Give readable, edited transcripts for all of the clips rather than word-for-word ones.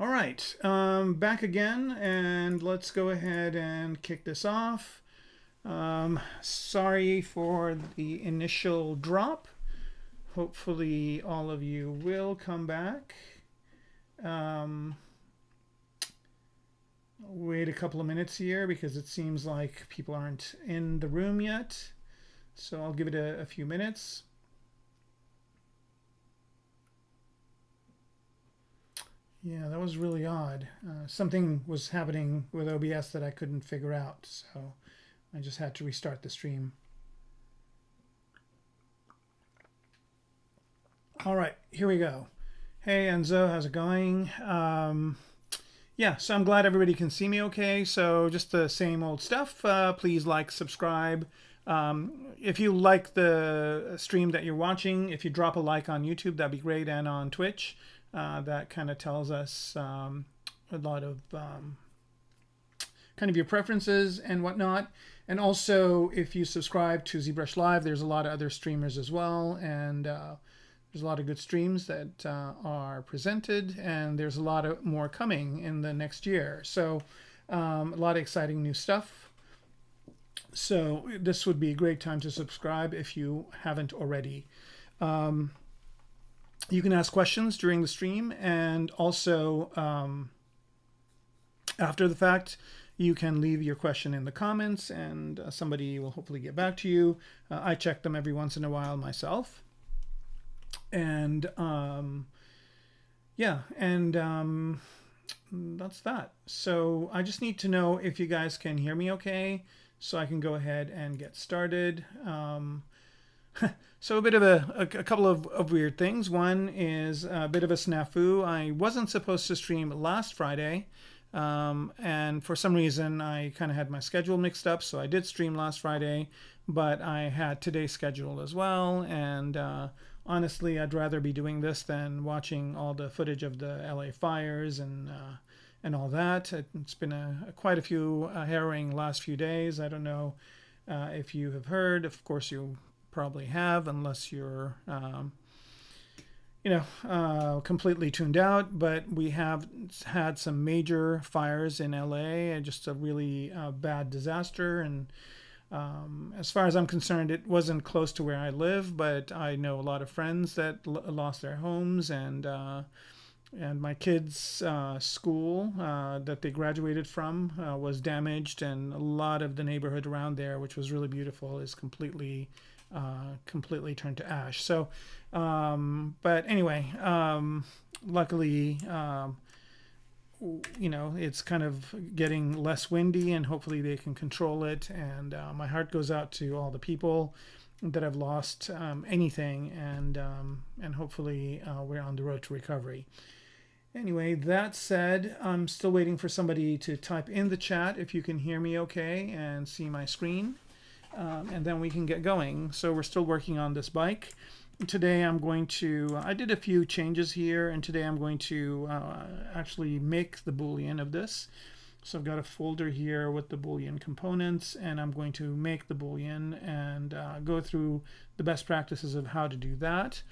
All right, back again, and let's go ahead and kick this off. Sorry for the initial drop. Hopefully all of you will come back. Wait a couple of minutes here because it seems like people aren't in the room yet. So I'll give it a few minutes. Yeah, that was really odd. Something was happening with OBS that I couldn't figure out, so I just had to restart the stream. All right, here we go. Hey Enzo, how's it going? Yeah, so I'm glad everybody can see me okay. So just the same old stuff. Please like, subscribe. If you like the stream that you're watching, if you drop a like on YouTube, that'd be great, and on Twitch. That kind of tells us a lot of kind of your preferences and whatnot. And also, if you subscribe to ZBrush Live, there's a lot of other streamers as well, and there's a lot of good streams that are presented, and there's a lot of more coming in the next year. So a lot of exciting new stuff. So this would be a great time to subscribe if you haven't already. You can ask questions during the stream, and also after the fact, you can leave your question in the comments, and somebody will hopefully get back to you. I check them every once in a while myself. And yeah, and that's that. So I just need to know if you guys can hear me okay, so I can go ahead and get started. So a bit of a couple of weird things. One is a bit of a snafu. I wasn't supposed to stream last Friday, and for some reason I kind of had my schedule mixed up, so I did stream last Friday, but I had today's schedule as well, and honestly, I'd rather be doing this than watching all the footage of the LA fires and all that. It's been quite a few harrowing last few days. I don't know if you have heard. Of course, you probably have, unless you're completely tuned out. But we have had some major fires in LA, and just a really bad disaster. And as far as I'm concerned, it wasn't close to where I live, but I know a lot of friends that lost their homes, and my kids' school that they graduated from was damaged, and a lot of the neighborhood around there, which was really beautiful, is completely turned to ash. So, but anyway, luckily, it's kind of getting less windy, and hopefully they can control it. And my heart goes out to all the people that have lost anything, and hopefully we're on the road to recovery. Anyway, that said, I'm still waiting for somebody to type in the chat if you can hear me okay and see my screen. And then we can get going. So we're still working on this bike. Today I'm going to, I did a few changes here, and today I'm going to actually make the Boolean of this. So I've got a folder here with the Boolean components, and I'm going to make the Boolean and go through the best practices of how to do that.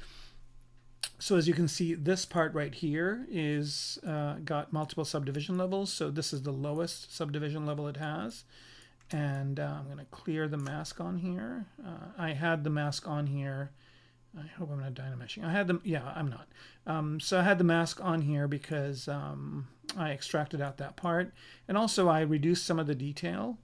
So as you can see, this part right here is got multiple subdivision levels. So this is the lowest subdivision level it has. And I'm going to clear the mask on here. I had the mask on here. I hope I'm not dynameshing. I had them. Yeah, I'm not. So I had the mask on here because I extracted out that part. And also I reduced some of the detail.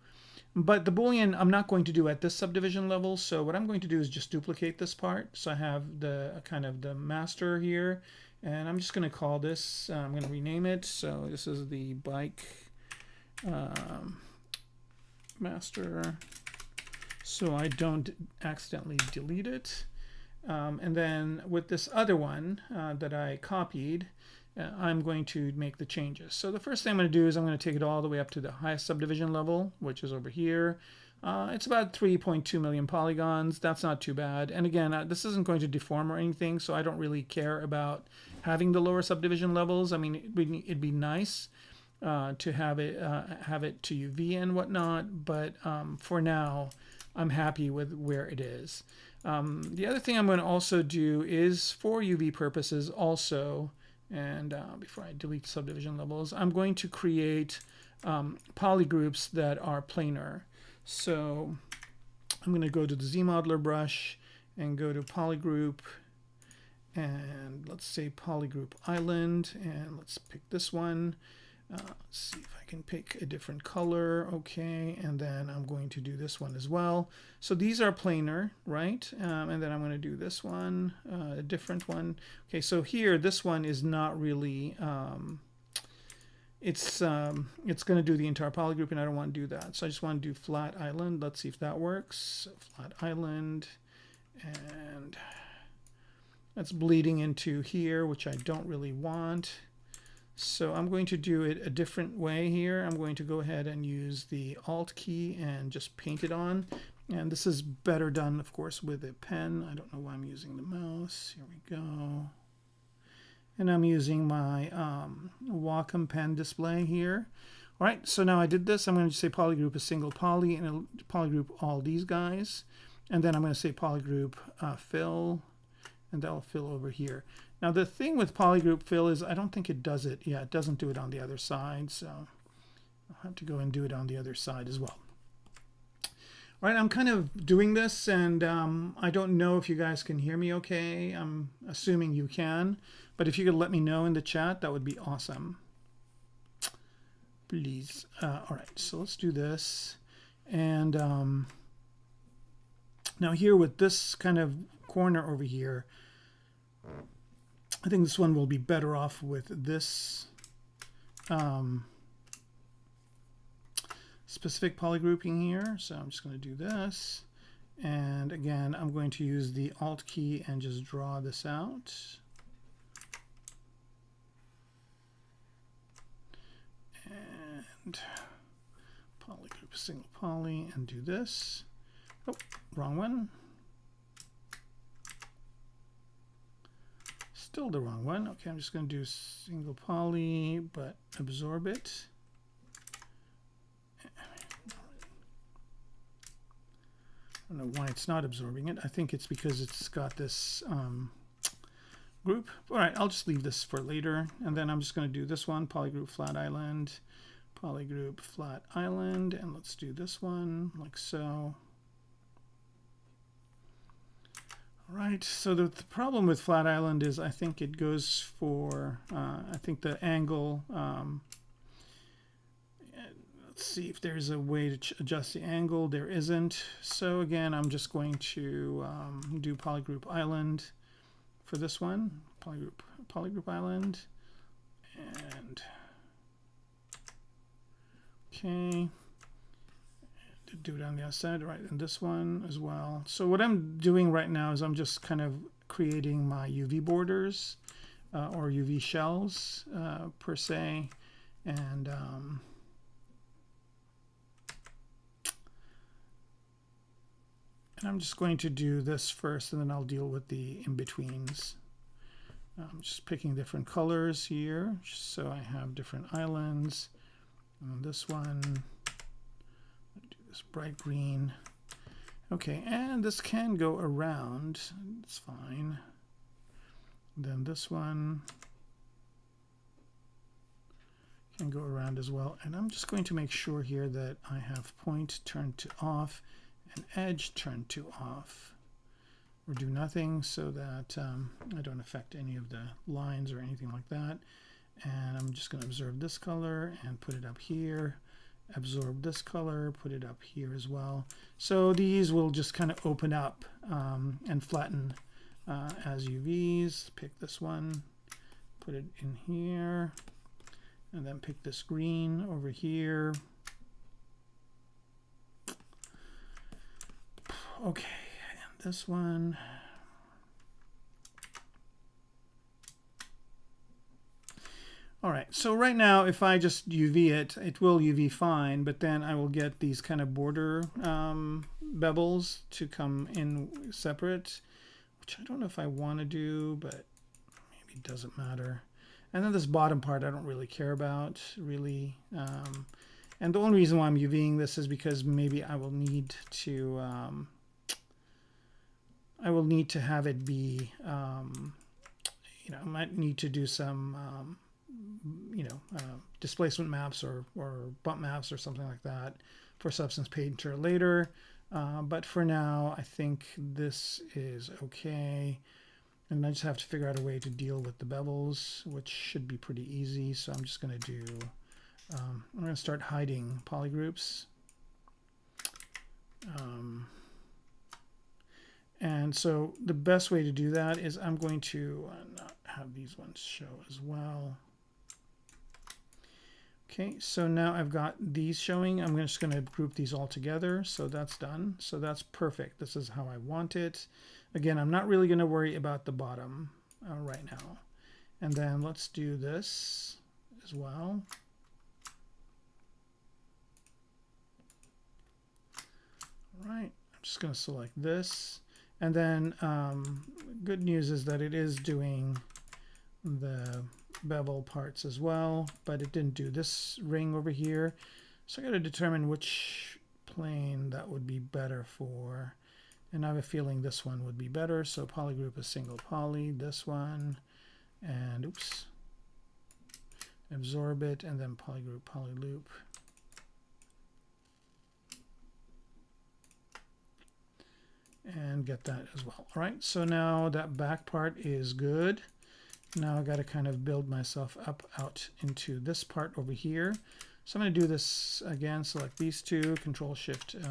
But the Boolean I'm not going to do at this subdivision level. So what I'm going to do is just duplicate this part. So I have the kind of the master here. And I'm just going to call this, I'm going to rename it. So this is the bike master, so I don't accidentally delete it. And then with this other one that I copied, I'm going to make the changes. So the first thing I'm going to do is I'm going to take it all the way up to the highest subdivision level, which is over here. It's about 3.2 million polygons. That's not too bad. And again, this isn't going to deform or anything, so I don't really care about having the lower subdivision levels. I mean, it'd be nice to have it to UV and whatnot, but for now I'm happy with where it is. The other thing I'm going to also do is, for UV purposes, also And before I delete subdivision levels, I'm going to create polygroups that are planar. So I'm going to go to the ZModeler brush and go to polygroup, and let's say polygroup island, and let's pick this one. Let's see if I can pick a different color. Okay, and then I'm going to do this one as well. So these are planar, right? And then I'm going to do this one, a different one. Okay, so here this one is not really. It's going to do the entire polygroup, and I don't want to do that. So I just want to do flat island. Let's see if that works. So flat island, and that's bleeding into here, which I don't really want. So I'm going to do it a different way here. I'm going to go ahead and use the Alt key and just paint it on. And this is better done, of course, with a pen. I don't know why I'm using the mouse. Here we go. And I'm using my Wacom pen display here. All right, so now I did this. I'm going to say polygroup a single poly, and it'll polygroup all these guys. And then I'm going to say polygroup fill, and that'll fill over here. Now the thing with polygroup fill is I don't think it does it. Yeah, it doesn't do it on the other side, so I'll have to go and do it on the other side as well. All right, I'm kind of doing this, and I don't know if you guys can hear me okay. I'm assuming you can, but if you could let me know in the chat, that would be awesome. Please. All right, so let's do this. And now here with this kind of corner over here, I think this one will be better off with this specific polygrouping here. So I'm just going to do this. And again, I'm going to use the Alt key and just draw this out. And polygroup single poly and do this. Oh, wrong one. Still the wrong one. Okay, I'm just going to do single poly, but absorb it. I don't know why it's not absorbing it. I think it's because it's got this group. All right, I'll just leave this for later. And then I'm just going to do this one, polygroup flat island, polygroup flat island. And let's do this one like so. All right, so the problem with flat island is I think it goes for, I think the angle, let's see if there's a way to adjust the angle. There isn't. So again, I'm just going to do polygroup island for this one, polygroup island, and okay. Do it on the outside, right, and this one as well. So what I'm doing right now is I'm just kind of creating my UV borders or UV shells per se, and I'm just going to do this first, and then I'll deal with the in-betweens. I'm just picking different colors here, so I have different islands. And this one, bright green. Okay, and this can go around. It's fine. Then this one can go around as well. And I'm just going to make sure here that I have point turned to off and edge turned to off, or do nothing, so that I don't affect any of the lines or anything like that. And I'm just going to observe this color and put it up here. Absorb this color, put it up here as well. So these will just kind of open up and flatten as UVs. Pick this one, put it in here, and then pick this green over here. Okay, and this one. All right, so right now, if I just UV it, it will UV fine, but then I will get these kind of border bevels to come in separate, which I don't know if I want to do, but maybe it doesn't matter. And then this bottom part I don't really care about, really. And the only reason why I'm UVing this is because maybe I will need to have it be I might need to do some displacement maps or bump maps or something like that for Substance Painter later. But for now, I think this is okay. And I just have to figure out a way to deal with the bevels, which should be pretty easy. So I'm just going to do, I'm going to start hiding polygroups. And so the best way to do that is I'm going to not have these ones show as well. Okay, so now I've got these showing. I'm just going to group these all together. So that's done. So that's perfect. This is how I want it. Again, I'm not really going to worry about the bottom right now. And then let's do this as well. All right, I'm just going to select this. And then good news is that it is doing the bevel parts as well, but it didn't do this ring over here. So I got to determine which plane that would be better for. And I have a feeling this one would be better. So polygroup is single poly, this one, and oops, absorb it, and then polygroup polyloop. And get that as well. All right, so now that back part is good. Now I got to kind of build myself up out into this part over here. So I'm going to do this again, select these two, Control Shift. All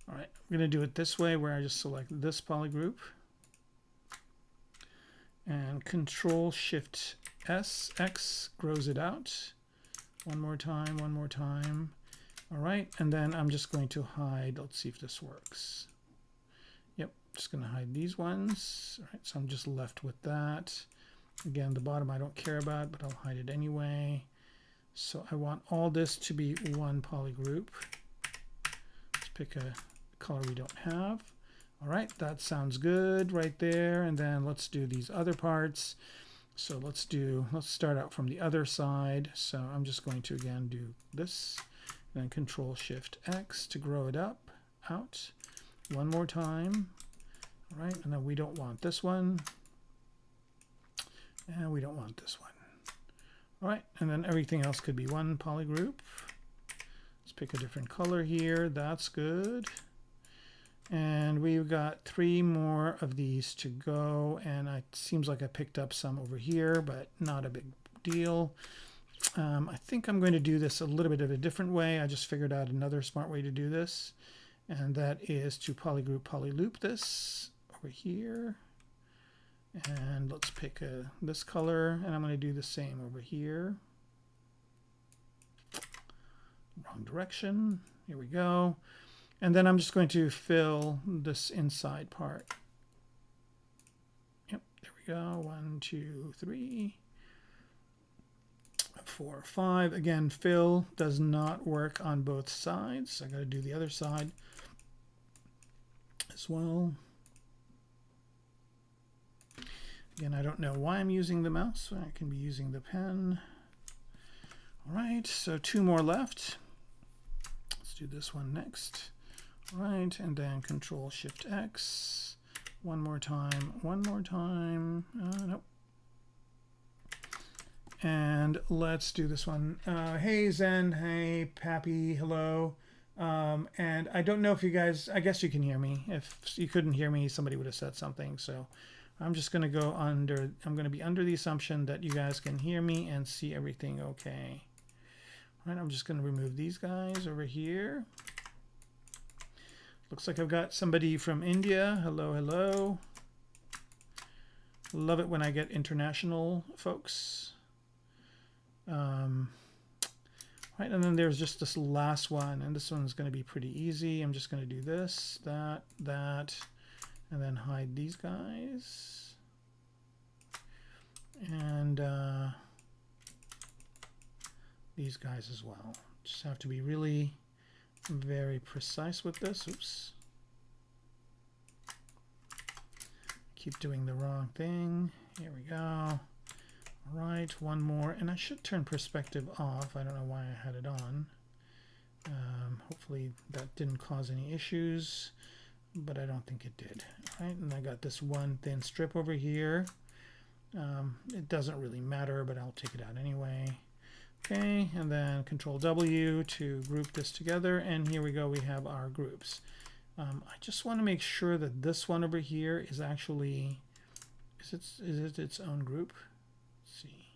right, I'm going to do it this way where I just select this polygroup and Control Shift S, X grows it out. One more time, one more time. All right, and then I'm just going to hide. Let's see if this works. Yep, just going to hide these ones. All right, so I'm just left with that. Again, the bottom I don't care about, but I'll hide it anyway. So I want all this to be one polygroup. Let's pick a color we don't have. All right, that sounds good right there. And then let's do these other parts. So let's start out from the other side. So I'm just going to again do this, and then Control Shift X to grow it up, out. One more time. All right, and then we don't want this one. And we don't want this one. All right, and then everything else could be one polygroup. Let's pick a different color here. That's good. And we've got 3 more of these to go, and it seems like I picked up some over here, but not a big deal. I think I'm going to do this a little bit of a different way. I just figured out another smart way to do this, and that is to polygroup polyloop this over here. And let's pick this color, and I'm going to do the same over here. Wrong direction. Here we go. And then I'm just going to fill this inside part. Yep, there we go. 1, 2, 3, 4, 5. Again, fill does not work on both sides. I got to do the other side as well. Again, I don't know why I'm using the mouse. I can be using the pen. All right, so 2 more left. Let's do this one next. All right, and then Control Shift X. One more time, one more time. Nope. And let's do this one. Hey Zen, hey Pappy, hello. And I don't know if you guys, I guess you can hear me. If you couldn't hear me, somebody would have said something. So I'm just going to go under, I'm going to be under the assumption that you guys can hear me and see everything okay. All right, I'm just going to remove these guys over here. Looks like I've got somebody from India. Hello, hello. Love it when I get international folks. Right, and then there's just this last one, and this one's going to be pretty easy. I'm just going to do this, that, and then hide these guys. And these guys as well. Just have to be really very precise with this. Oops. Keep doing the wrong thing. Here we go. All right, one more. And I should turn perspective off. I don't know why I had it on. Hopefully that didn't cause any issues, but I don't think it did. All right, and I got this one thin strip over here. It doesn't really matter, but I'll take it out anyway. Okay, and then Control W to group this together, and here we go, we have our groups. I just want to make sure that this one over here is actually, is it its own group? Let's see.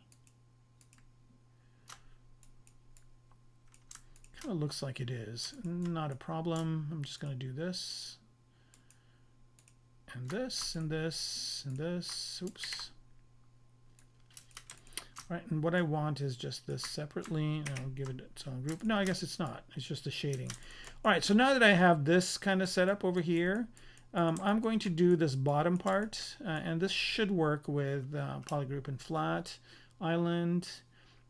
Kind of looks like it is. Not a problem. I'm just going to do this. And this, and this, and this. Oops. Right, and what I want is just this separately, and I'll give it its own group. No, I guess it's not. It's just a shading. All right, so now that I have this kind of set up over here, I'm going to do this bottom part, and this should work with polygroup and flat, island.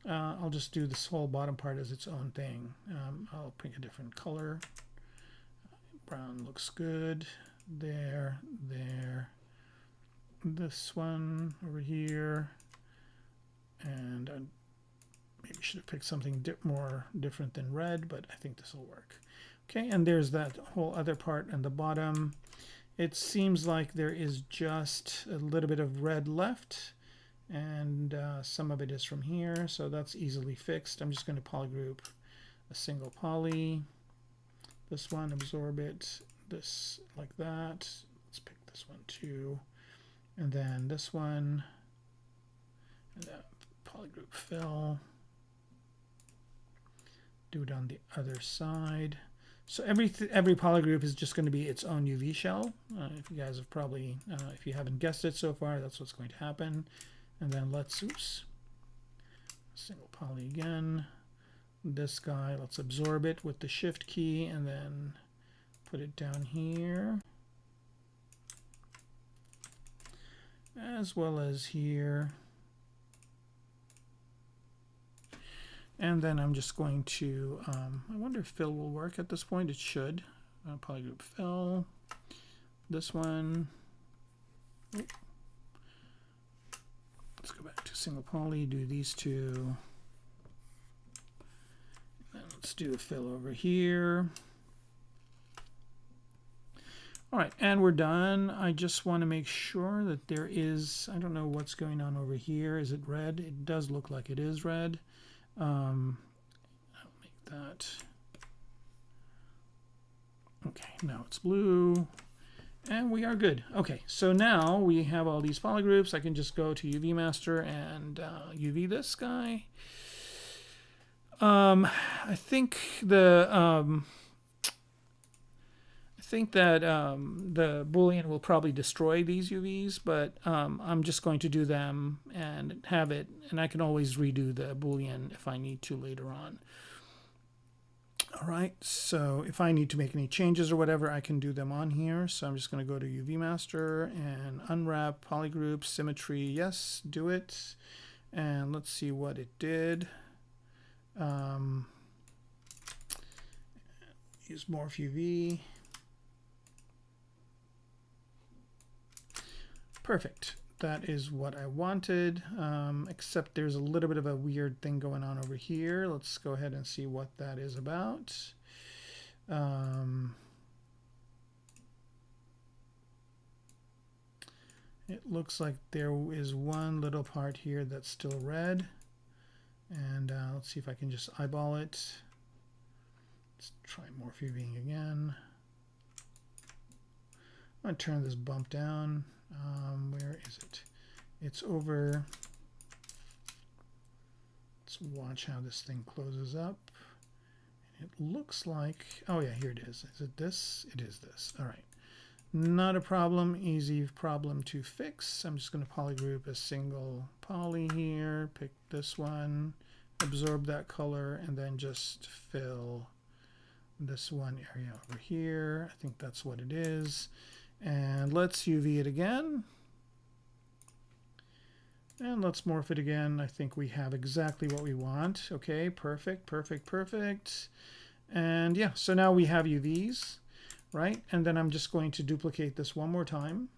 I'll just do this whole bottom part as its own thing. I'll pick a different color. Brown looks good. There, there. This one over here. And I maybe should have picked something more different than red, but I think this will work. Okay, and there's that whole other part and the bottom. It seems like there is just a little bit of red left, and some of it is from here, so that's easily fixed. I'm just going to polygroup a single poly. This one, absorb it, this like that. Let's pick this one too. And then this one, and then polygroup fill. Do it on the other side. So every polygroup is just going to be its own UV shell. If you guys have probably, if you haven't guessed it so far, that's what's going to happen. And then let's, oops, single poly again. This guy, let's absorb it with the shift key and then put it down here. As well as here. And then I'm just going to, I wonder if fill will work at this point. It should. Polygroup fill. This one. Let's go back to single poly, do these two. And let's do a fill over here. All right, and we're done. I just want to make sure that there is, I don't know what's going on over here. Is it red? It does look like it is red. I'll make that. Okay, now it's blue. And we are good. Okay, so now we have all these polygroups. I can just go to UV Master and UV this guy. I think the the Boolean will probably destroy these UVs, but I'm just going to do them and have it, and I can always redo the Boolean if I need to later on. All right, so if I need to make any changes or whatever, I can do them on here. So I'm just going to go to UV Master and unwrap polygroup symmetry. Yes, do it. And let's see what it did. Use Morph UV. Perfect. That is what I wanted, except there's a little bit of a weird thing going on over here. Let's go ahead and see what that is about. It looks like there is one little part here that's still red. And let's see if I can just eyeball it. Let's try Morph UVing again. I'm going to turn this bump down. Where is it? It's over. Let's watch how this thing closes up. It looks like, oh yeah, here it is. Is it this? It is this. All right. Not a problem. Easy problem to fix. I'm just going to polygroup a single poly here. Pick this one. Absorb that color and then just fill this one area over here. I think that's what it is. And let's UV it again. And let's morph it again. I think we have exactly what we want. Okay, perfect, perfect, perfect. And yeah, so now we have UVs, right? And then I'm just going to duplicate this one more time.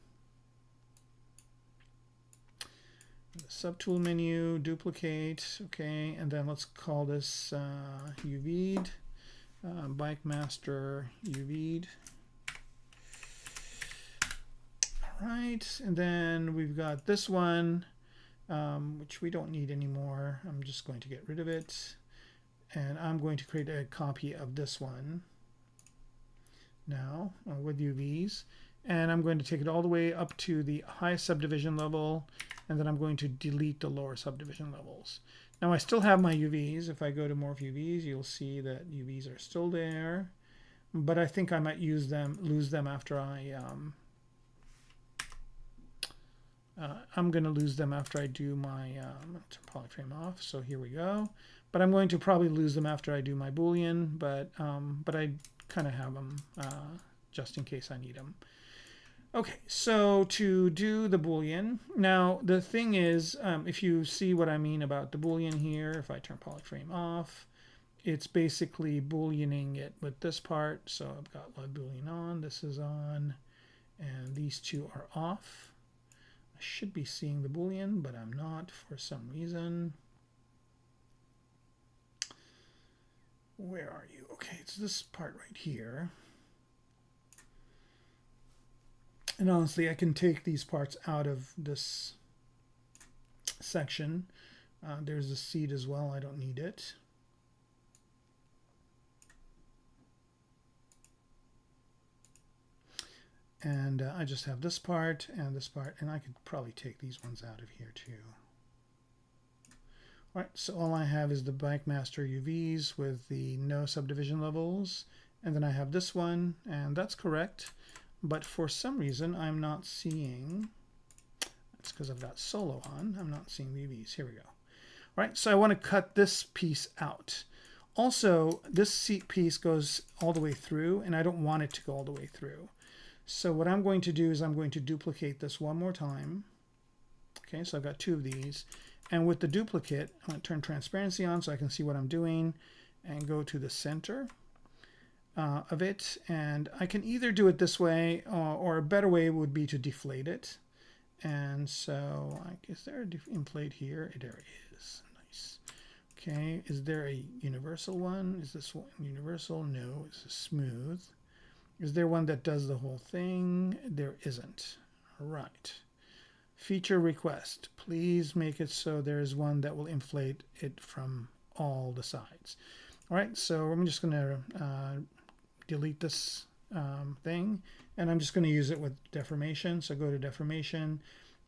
The subtool menu, duplicate, okay, and then let's call this UV'd. bike master UV'd. All right, and then we've got this one, which we don't need anymore. I'm just going to get rid of it, and I'm going to create a copy of this one now with UVs, and I'm going to take it all the way up to the highest subdivision level, and then I'm going to delete the lower subdivision levels. Now I still have my UVs. If I go to morph UVs, you'll see that UVs are still there, but I think I might lose them after I'm going to lose them after I do my polyframe off. So here we go. But I'm going to probably lose them after I do my Boolean, but I kind of have them just in case I need them. Okay, so to do the Boolean, now the thing is, if you see what I mean about the Boolean here, if I turn polyframe off, it's basically Booleaning it with this part. So I've got live Boolean on, this is on, and these two are off. I should be seeing the Boolean, but I'm not for some reason. Where are you? Okay, it's this part right here. And honestly, I can take these parts out of this section. There's a seed as well. I don't need it. And I just have this part, and I could probably take these ones out of here too. All right, so all I have is the bike master UVs with the no subdivision levels, and then I have this one, and that's correct. But for some reason, I'm not seeing, that's because I've got solo on, I'm not seeing the UVs. Here we go. All right, so I want to cut this piece out. Also, this piece goes all the way through, and I don't want it to go all the way through. So what I'm going to do is I'm going to duplicate this one more time. Okay, so I've got two of these. And with the duplicate, I'm going to turn transparency on so I can see what I'm doing and go to the center of it. And I can either do it this way or a better way would be to deflate it. And so is there an inflate here? There is. Nice. Okay, is there a universal one? Is this one universal? No, it's a smooth. Is there one that does the whole thing? There isn't. All right. Feature request. Please make it so there is one that will inflate it from all the sides. All right, so I'm just going to delete this thing, and I'm just going to use it with deformation. So go to deformation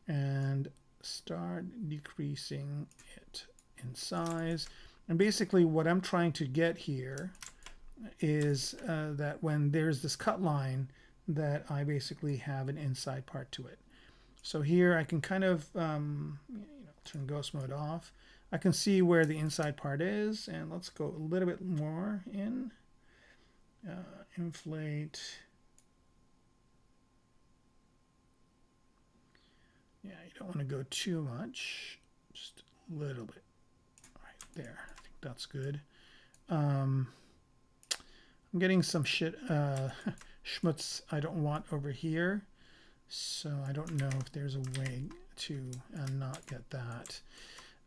and start decreasing it in size. And basically what I'm trying to get here is that when there's this cut line, that I basically have an inside part to it. So here I can kind of turn ghost mode off. I can see where the inside part is, and let's go a little bit more in. Inflate. Yeah, you don't want to go too much, just a little bit. Right there, I think that's good. I'm getting some schmutz I don't want over here, so I don't know if there's a way to not get that.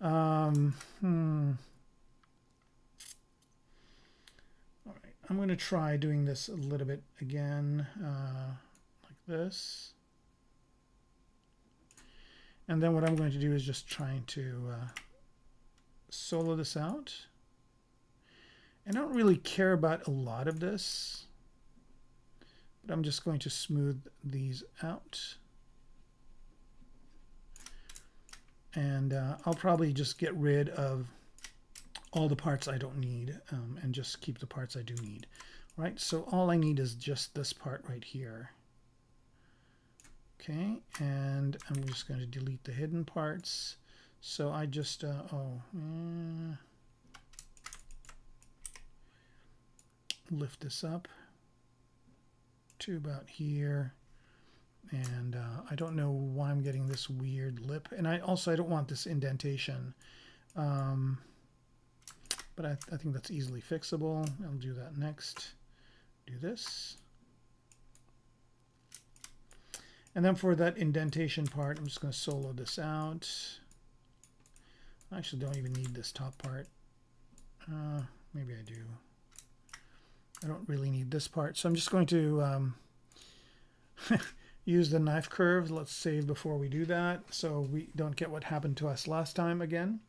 All right, I'm going to try doing this a little bit again, like this. And then what I'm going to do is just trying to solo this out. I don't really care about a lot of this, but I'm just going to smooth these out. And I'll probably just get rid of all the parts I don't need and just keep the parts I do need. All right, so all I need is just this part right here. Okay, and I'm just going to delete the hidden parts. So I just, lift this up to about here. And I don't know why I'm getting this weird lip. And I don't want this indentation. But I think that's easily fixable. I'll do that next. Do this. And then for that indentation part, I'm just going to solo this out. I actually don't even need this top part. Maybe I do. I don't really need this part. So I'm just going to use the knife curve. Let's save before we do that so we don't get what happened to us last time again.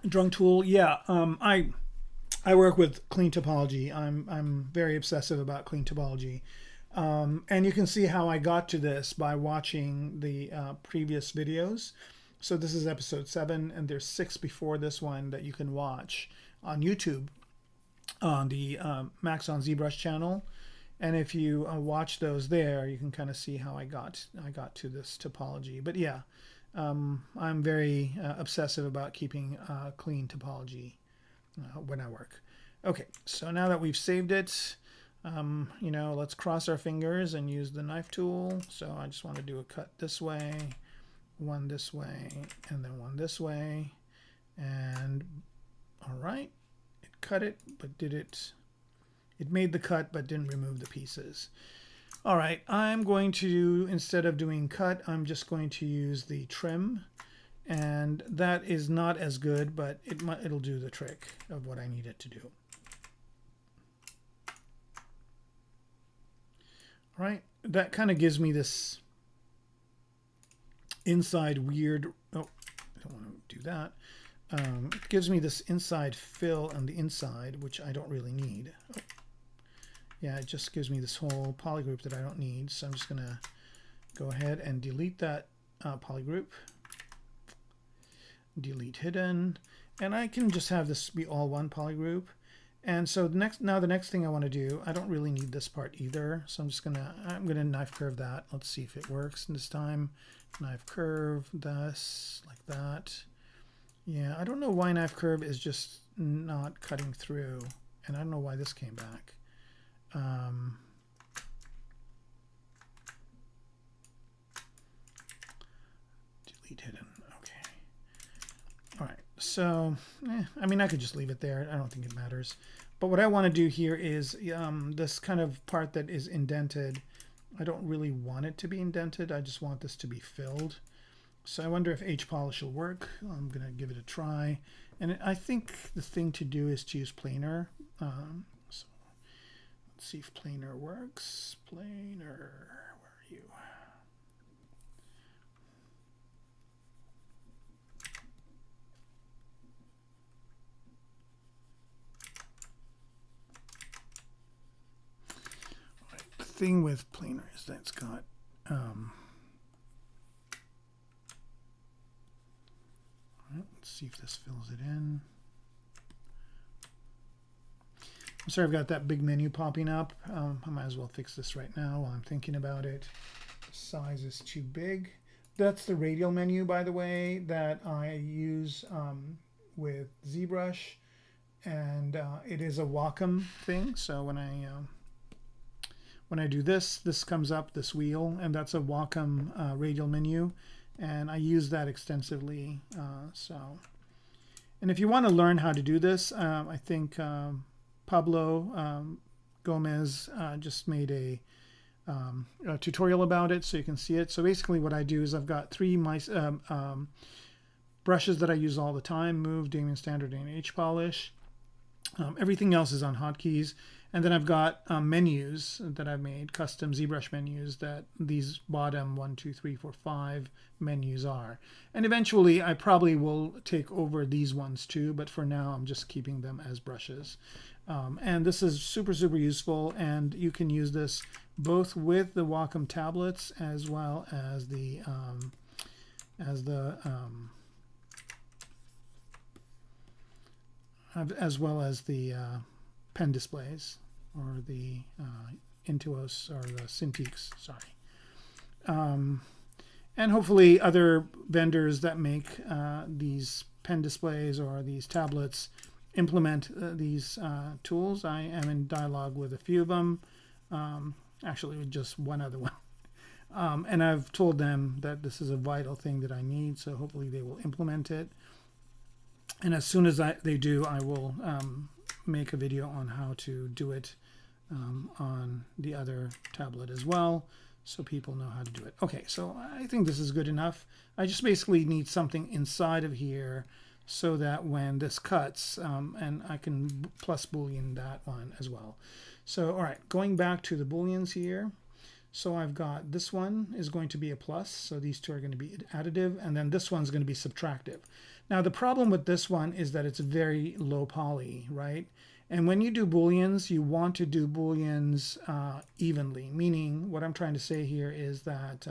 Drunk tool, yeah. I work with clean topology. I'm very obsessive about clean topology. And you can see how I got to this by watching the previous videos. So this is episode 7, and there's 6 before this one that you can watch on YouTube on the Max on ZBrush channel. And if you watch those there, you can kind of see how I got to this topology. But yeah, I'm very obsessive about keeping clean topology when I work. Okay, so now that we've saved it, you know, let's cross our fingers and use the knife tool. So I just want to do a cut this way, one this way, and then one this way. And all right, it cut it, but it made the cut, but didn't remove the pieces. All right, I'm going to, instead of doing cut, I'm just going to use the trim. And that is not as good, but it'll do the trick of what I need it to do. All right, that kind of gives me this inside weird, oh, I don't want to do that. It gives me this inside fill on the inside, which I don't really need. Oh. Yeah, it just gives me this whole polygroup that I don't need. So I'm just going to go ahead and delete that polygroup. Delete hidden. And I can just have this be all one polygroup. And so the next thing I want to do, I don't really need this part either. So I'm gonna knife curve that. Let's see if it works this time. Knife curve, this, like that. Yeah, I don't know why knife curve is just not cutting through. And I don't know why this came back. Delete hidden. Okay. All right. So, I mean, I could just leave it there. I don't think it matters. But what I want to do here is this kind of part that is indented. I don't really want it to be indented. I just want this to be filled. So I wonder if H-polish will work. I'm going to give it a try. And I think the thing to do is to use planar. So let's see if planar works. Planar, where are you? The thing with planar is that it's got let's see if this fills it in. I'm sorry, I've got that big menu popping up. I might as well fix this right now while I'm thinking about it. The size is too big. That's the radial menu, by the way, that I use with ZBrush, and it is a Wacom thing. So when I do this, this comes up, this wheel, and that's a Wacom radial menu, and I use that extensively. And if you want to learn how to do this, I think Pablo Gomez just made a tutorial about it, so you can see it. So basically what I do is I've got 3 brushes that I use all the time: Move, Damien Standard, and H-Polish. Everything else is on hotkeys. And then I've got menus that I've made, custom ZBrush menus that these bottom 1, 2, 3, 4, 5 menus are. And eventually I probably will take over these ones too, but for now I'm just keeping them as brushes. And this is super, super useful, and you can use this both with the Wacom tablets as well as the pen displays, or the Intuos, or the Cintiqs, sorry. And hopefully other vendors that make these pen displays or these tablets implement these tools. I am in dialogue with a few of them, actually with just one other one. And I've told them that this is a vital thing that I need, so hopefully they will implement it. And as soon as they do, I will make a video on how to do it on the other tablet as well, so people know how to do it. Okay, so I think this is good enough. I just basically need something inside of here so that when this cuts, and I can plus Boolean that one as well. So, all right, going back to the Booleans here. So I've got this one is going to be a plus, so these two are going to be additive, and then this one's going to be subtractive. Now the problem with this one is that it's very low poly, right? And when you do Booleans, you want to do Booleans evenly, meaning what I'm trying to say here is that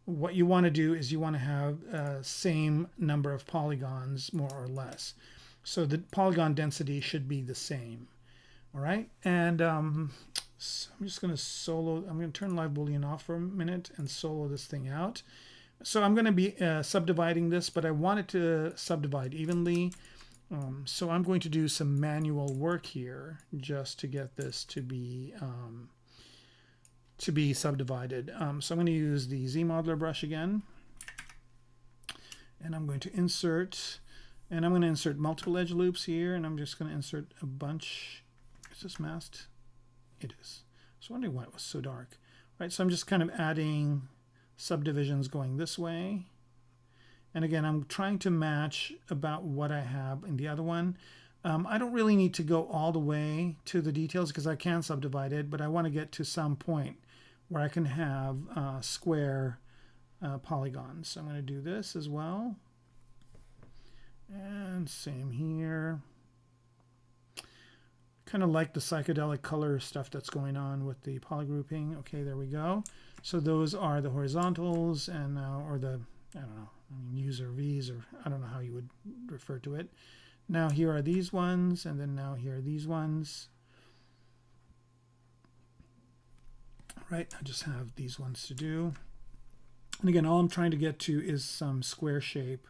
what you want to do is you want to have same number of polygons, more or less. So the polygon density should be the same. All right, and so I'm just going to I'm going to turn live Boolean off for a minute and solo this thing out. So I'm going to be subdividing this, but I want it to subdivide evenly. So I'm going to do some manual work here just to get this to be subdivided. So I'm going to use the ZModeler brush again, and I'm going to insert, and I'm going to insert multiple edge loops here, and I'm just going to insert a bunch. Is this masked? It is. I was wondering why it was so dark. Right, so I'm just kind of adding subdivisions going this way. And again, I'm trying to match about what I have in the other one. I don't really need to go all the way to the details because I can subdivide it, but I want to get to some point where I can have square polygons. So I'm going to do this as well. And same here. Kind of like the psychedelic color stuff that's going on with the polygrouping. Okay, there we go. So those are the horizontals, and or the, I don't know, user V's, or I don't know how you would refer to it. Now here are these ones, and then now here are these ones. All right, I just have these ones to do. And again, all I'm trying to get to is some square shape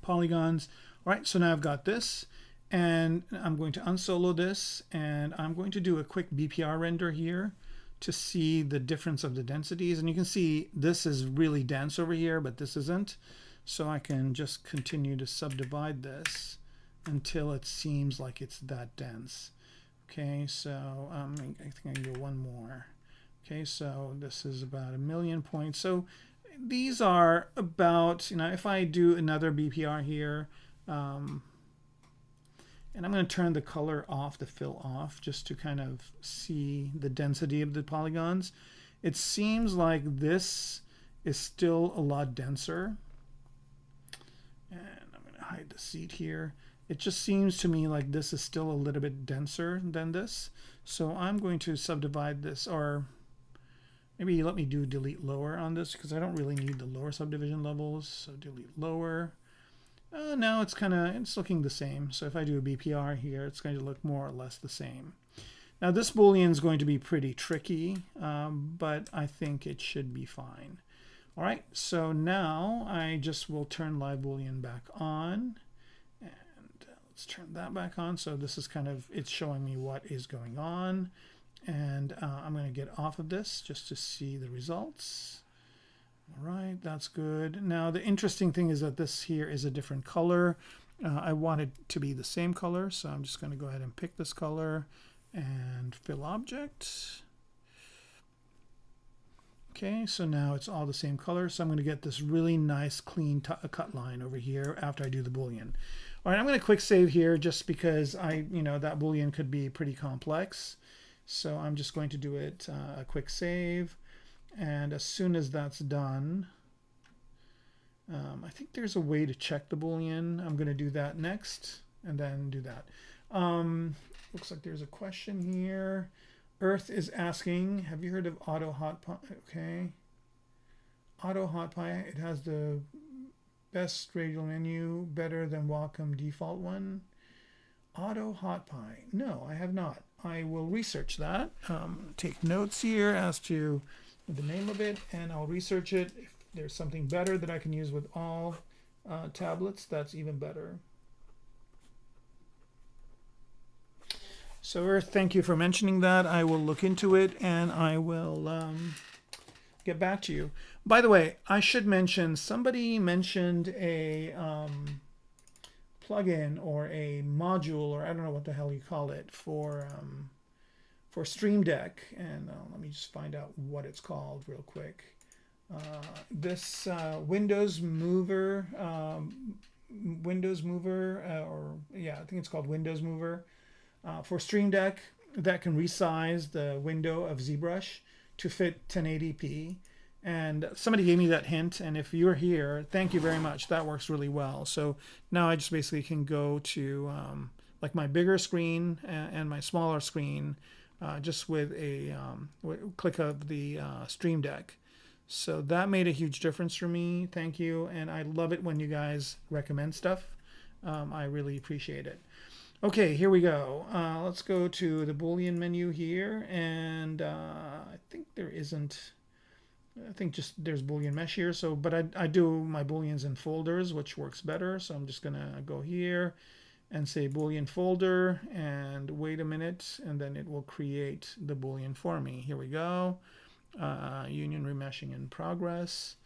polygons. All right, so now I've got this. And I'm going to unsolo this, and I'm going to do a quick BPR render here to see the difference of the densities. And you can see this is really dense over here, but this isn't. So I can just continue to subdivide this until it seems like it's that dense. Okay, so I think I can go one more. Okay, so this is about 1,000,000 points. So these are about, if I do another BPR here, and I'm going to turn the color off, the fill off, just to kind of see the density of the polygons. It seems like this is still a lot denser. And I'm going to hide the seed here. It just seems to me like this is still a little bit denser than this. So I'm going to subdivide this, or maybe let me do delete lower on this because I don't really need the lower subdivision levels. So delete lower. Now it's looking the same. So if I do a BPR here, it's going to look more or less the same. Now this Boolean is going to be pretty tricky, but I think it should be fine. All right, so now I just will turn live Boolean back on, and let's turn that back on. So this is it's showing me what is going on, and I'm going to get off of this just to see the results. All right, that's good. Now the interesting thing is that this here is a different color. I want it to be the same color, so I'm just going to go ahead and pick this color and fill object. Okay, so now it's all the same color, so I'm going to get this really nice clean cut line over here after I do the Boolean. All right, I'm going to quick save here just because that Boolean could be pretty complex. So I'm just going to do it a quick save. And as soon as that's done, I think there's a way to check the Boolean. I'm going to do that next and then do that. Looks like there's a question here. Earth is asking, have you heard of Auto Hot Pie? Okay. Auto Hot Pie, it has the best radial menu, better than Wacom default one. Auto Hot Pie. No, I have not. I will research that. Take notes here as to the name of it, and I'll research it. If there's something better that I can use with all tablets, that's even better. So Earth, thank you for mentioning that. I will look into it, and I will get back to you. By the way, I should mention, somebody mentioned a plugin or a module, or I don't know what the hell you call it, for Stream Deck, and let me just find out what it's called real quick. This Windows Mover, or yeah, I think it's called Windows Mover for Stream Deck that can resize the window of ZBrush to fit 1080p. And somebody gave me that hint, and if you're here, thank you very much. That works really well. So now I just basically can go to like my bigger screen and my smaller screen just with a click of the Stream Deck. So that made a huge difference for me. Thank you. And I love it when you guys recommend stuff. I really appreciate it. Okay, here we go. Let's go to the Boolean menu here. And I think there isn't... I think just there's Boolean mesh here. So, but I do my Booleans in folders, which works better. So I'm just gonna go here and say Boolean folder and wait a minute, and then it will create the Boolean for me. Here we go. Union remeshing in progress.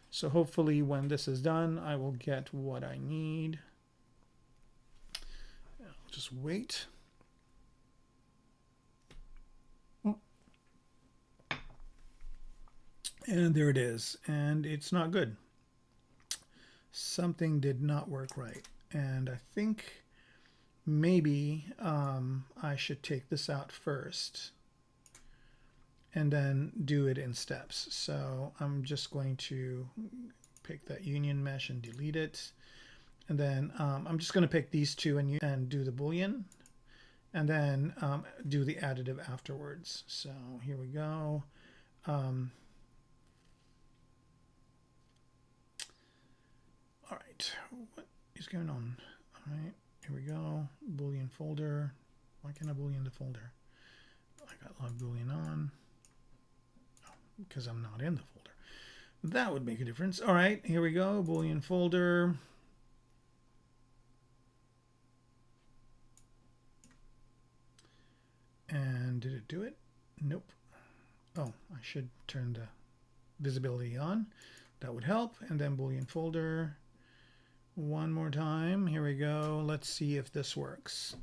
So hopefully when this is done, I will get what I need. I'll just wait. And there it is, and it's not good. Something did not work right, and I think maybe I should take this out first and then do it in steps. So I'm just going to pick that union mesh and delete it, and then I'm just going to pick these two and do the Boolean, and then do the additive afterwards. So here we go. All right, what is going on? All right, here we go. Boolean folder. Why can't I Boolean the folder? I got log Boolean on. Oh, because I'm not in the folder. That would make a difference. All right, here we go. Boolean folder. And did it do it? Nope. Oh, I should turn the visibility on. That would help. And then Boolean folder. One more time. Here we go. Let's see if this works.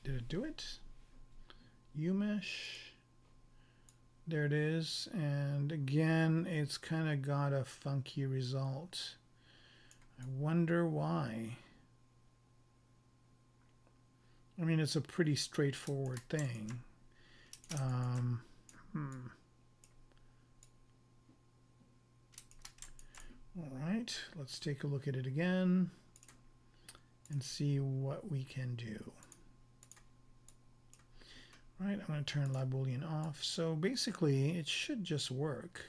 Did it do it? UMesh. There it is. And again, it's kind of got a funky result. I wonder why. I mean, it's a pretty straightforward thing. All right, let's take a look at it again and see what we can do. All right, I'm going to turn Lab Boolean off. So basically, it should just work.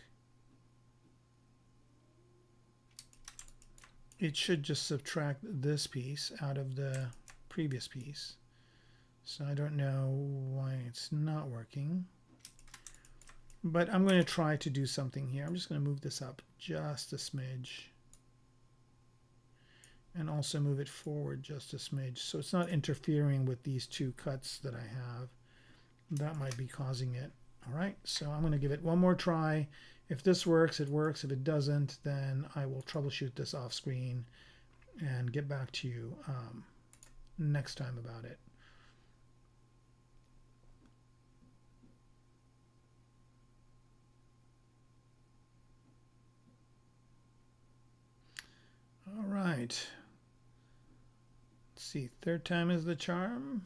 It should just subtract this piece out of the previous piece. So I don't know why it's not working. But I'm going to try to do something here. I'm just going to move this up just a smidge. And also move it forward just a smidge. So it's not interfering with these two cuts that I have. That might be causing it. All right, so I'm going to give it one more try. If this works, it works. If it doesn't, then I will troubleshoot this off screen and get back to you next time about it. All right. Let's see, third time is the charm.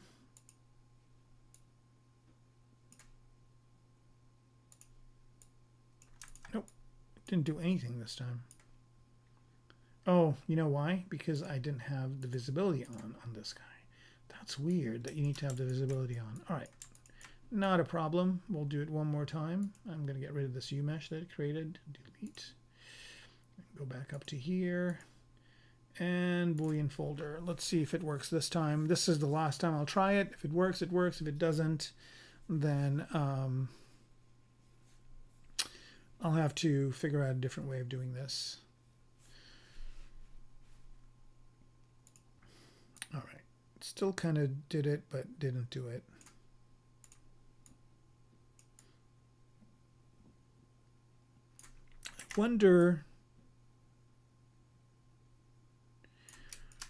Nope, didn't do anything this time. Oh, you know why? Because I didn't have the visibility on this guy. That's weird that you need to have the visibility on. All right, not a problem. We'll do it one more time. I'm going to get rid of this UMesh that it created. Delete. Go back up to here. And Boolean folder. Let's see if it works this time. This is the last time I'll try it. If it works, it works. If it doesn't, then I'll have to figure out a different way of doing this. All right. Still kind of did it, but didn't do it. I wonder...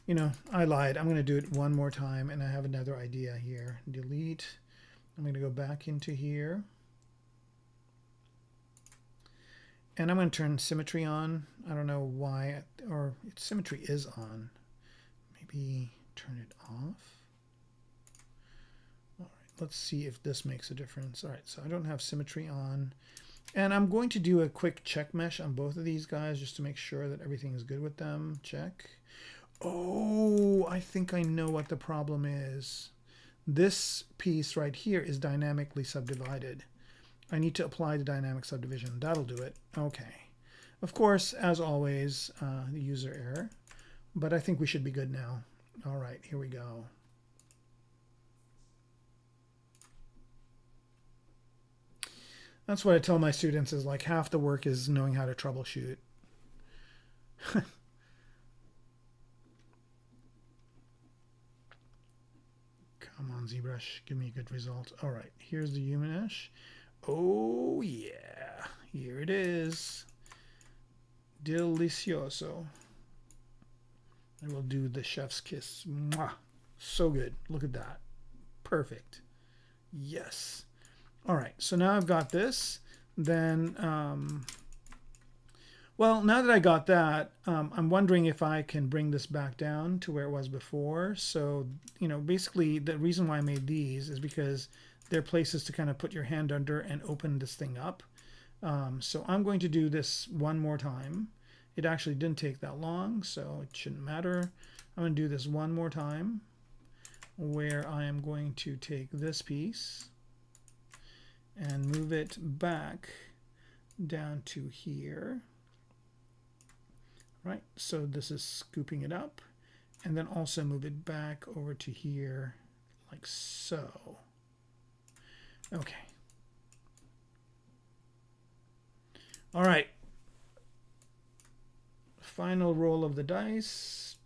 You know, I lied. I'm going to do it one more time, and I have another idea here. Delete. I'm going to go back into here. And I'm going to turn symmetry on. I don't know why, or symmetry is on. Maybe turn it off. All right, let's see if this makes a difference. All right, so I don't have symmetry on. And I'm going to do a quick check mesh on both of these guys just to make sure that everything is good with them. Check. Oh, I think I know what the problem is. This piece right here is dynamically subdivided. I need to apply the dynamic subdivision. That'll do it. Okay. Of course, as always, the user error. But I think we should be good now. All right, here we go. That's what I tell my students is like half the work is knowing how to troubleshoot. Come on, ZBrush, give me a good result. All right, here's the UMesh. Oh yeah, here it is. Delicioso. I will do the chef's kiss. Mwah. So good. Look at that. Perfect. Yes. All right, so now I've got this. Then, well, now that I got that, I'm wondering if I can bring this back down to where it was before. So, you know, basically the reason why I made these is because they're places to kind of put your hand under and open this thing up. So I'm going to do this one more time. It actually didn't take that long, so it shouldn't matter. I'm going to do this one more time where I am going to take this piece and move it back down to here. Right, so this is scooping it up, and then also move it back over to here like so. Okay. All right. Final roll of the dice.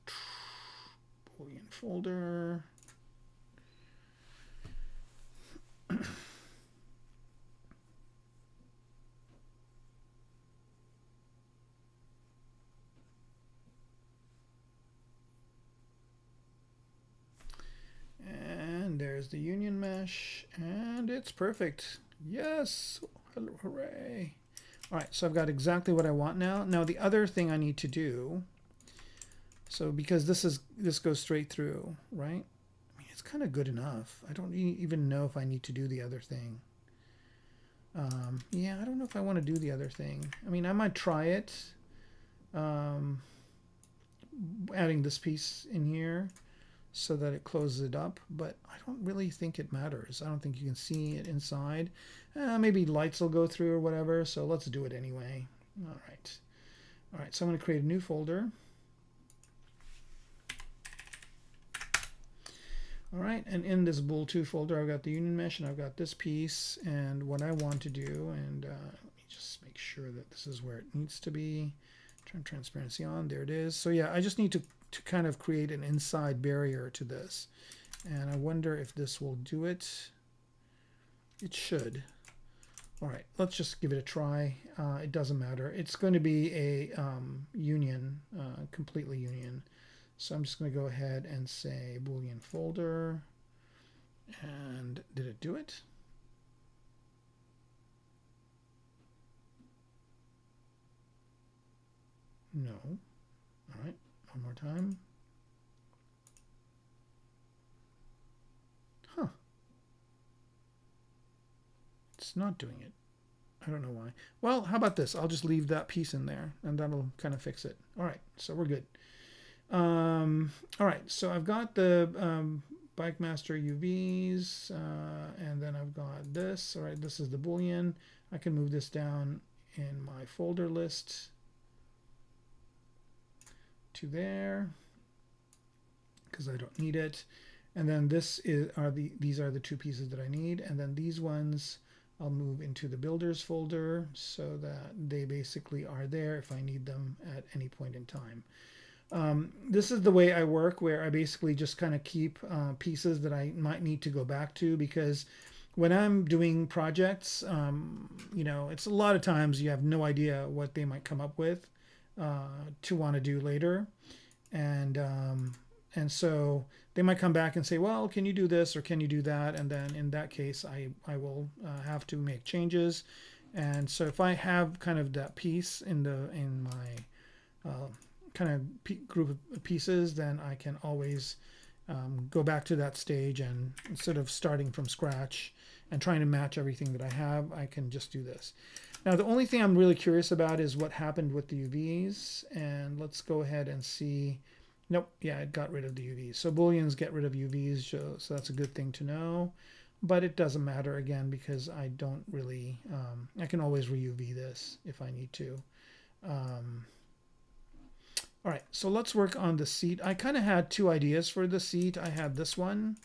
Boolean folder. And there's the union mesh, and it's perfect. Yes, hooray. All right, so I've got exactly what I want now. Now the other thing I need to do, so because this goes straight through, right? I mean, it's kind of good enough. I don't even know if I need to do the other thing. Yeah, I don't know if I want to do the other thing. I mean, I might try it, adding this piece in here so that it closes it up, but I don't really think it matters. I don't think you can see it inside. Maybe lights will go through or whatever, so let's do it anyway. All right. All right, so I'm going to create a new folder. All right, and in this bool2 folder, I've got the union mesh and I've got this piece, and what I want to do, and let me just make sure that this is where it needs to be. Turn transparency on, there it is. So yeah, I just need to kind of create an inside barrier to this. And I wonder if this will do it. It should. All right, let's just give it a try. It doesn't matter. It's going to be a union, completely union. So I'm just going to go ahead and say Boolean folder. And did it do it? No. All right, one more time. Huh. It's not doing it. I don't know why. Well, how about this? I'll just leave that piece in there, and that'll kind of fix it. All right, so we're good. All right, so I've got the Bike Master UVs, and then I've got this. All right, this is the Boolean. I can move this down in my folder list to there because I don't need it. And then these are the two pieces that I need, and then these ones I'll move into the builders folder so that they basically are there if I need them at any point in time. This is the way I work, where I basically just kind of keep pieces that I might need to go back to, because when I'm doing projects, you know, it's a lot of times you have no idea what they might come up with to want to do later. And And so they might come back and say, well, can you do this or can you do that? And then in that case, I will have to make changes. And so if I have kind of that piece in my kind of group of pieces, then I can always go back to that stage, and instead of starting from scratch and trying to match everything that I have, I can just do this. Now, the only thing I'm really curious about is what happened with the UVs, and let's go ahead and see. Nope, yeah, it got rid of the UVs. So Booleans get rid of UVs, so that's a good thing to know. But it doesn't matter, again, because I don't really, I can always re-UV this if I need to. All right, so let's work on the seat. I kind of had two ideas for the seat. I had this one,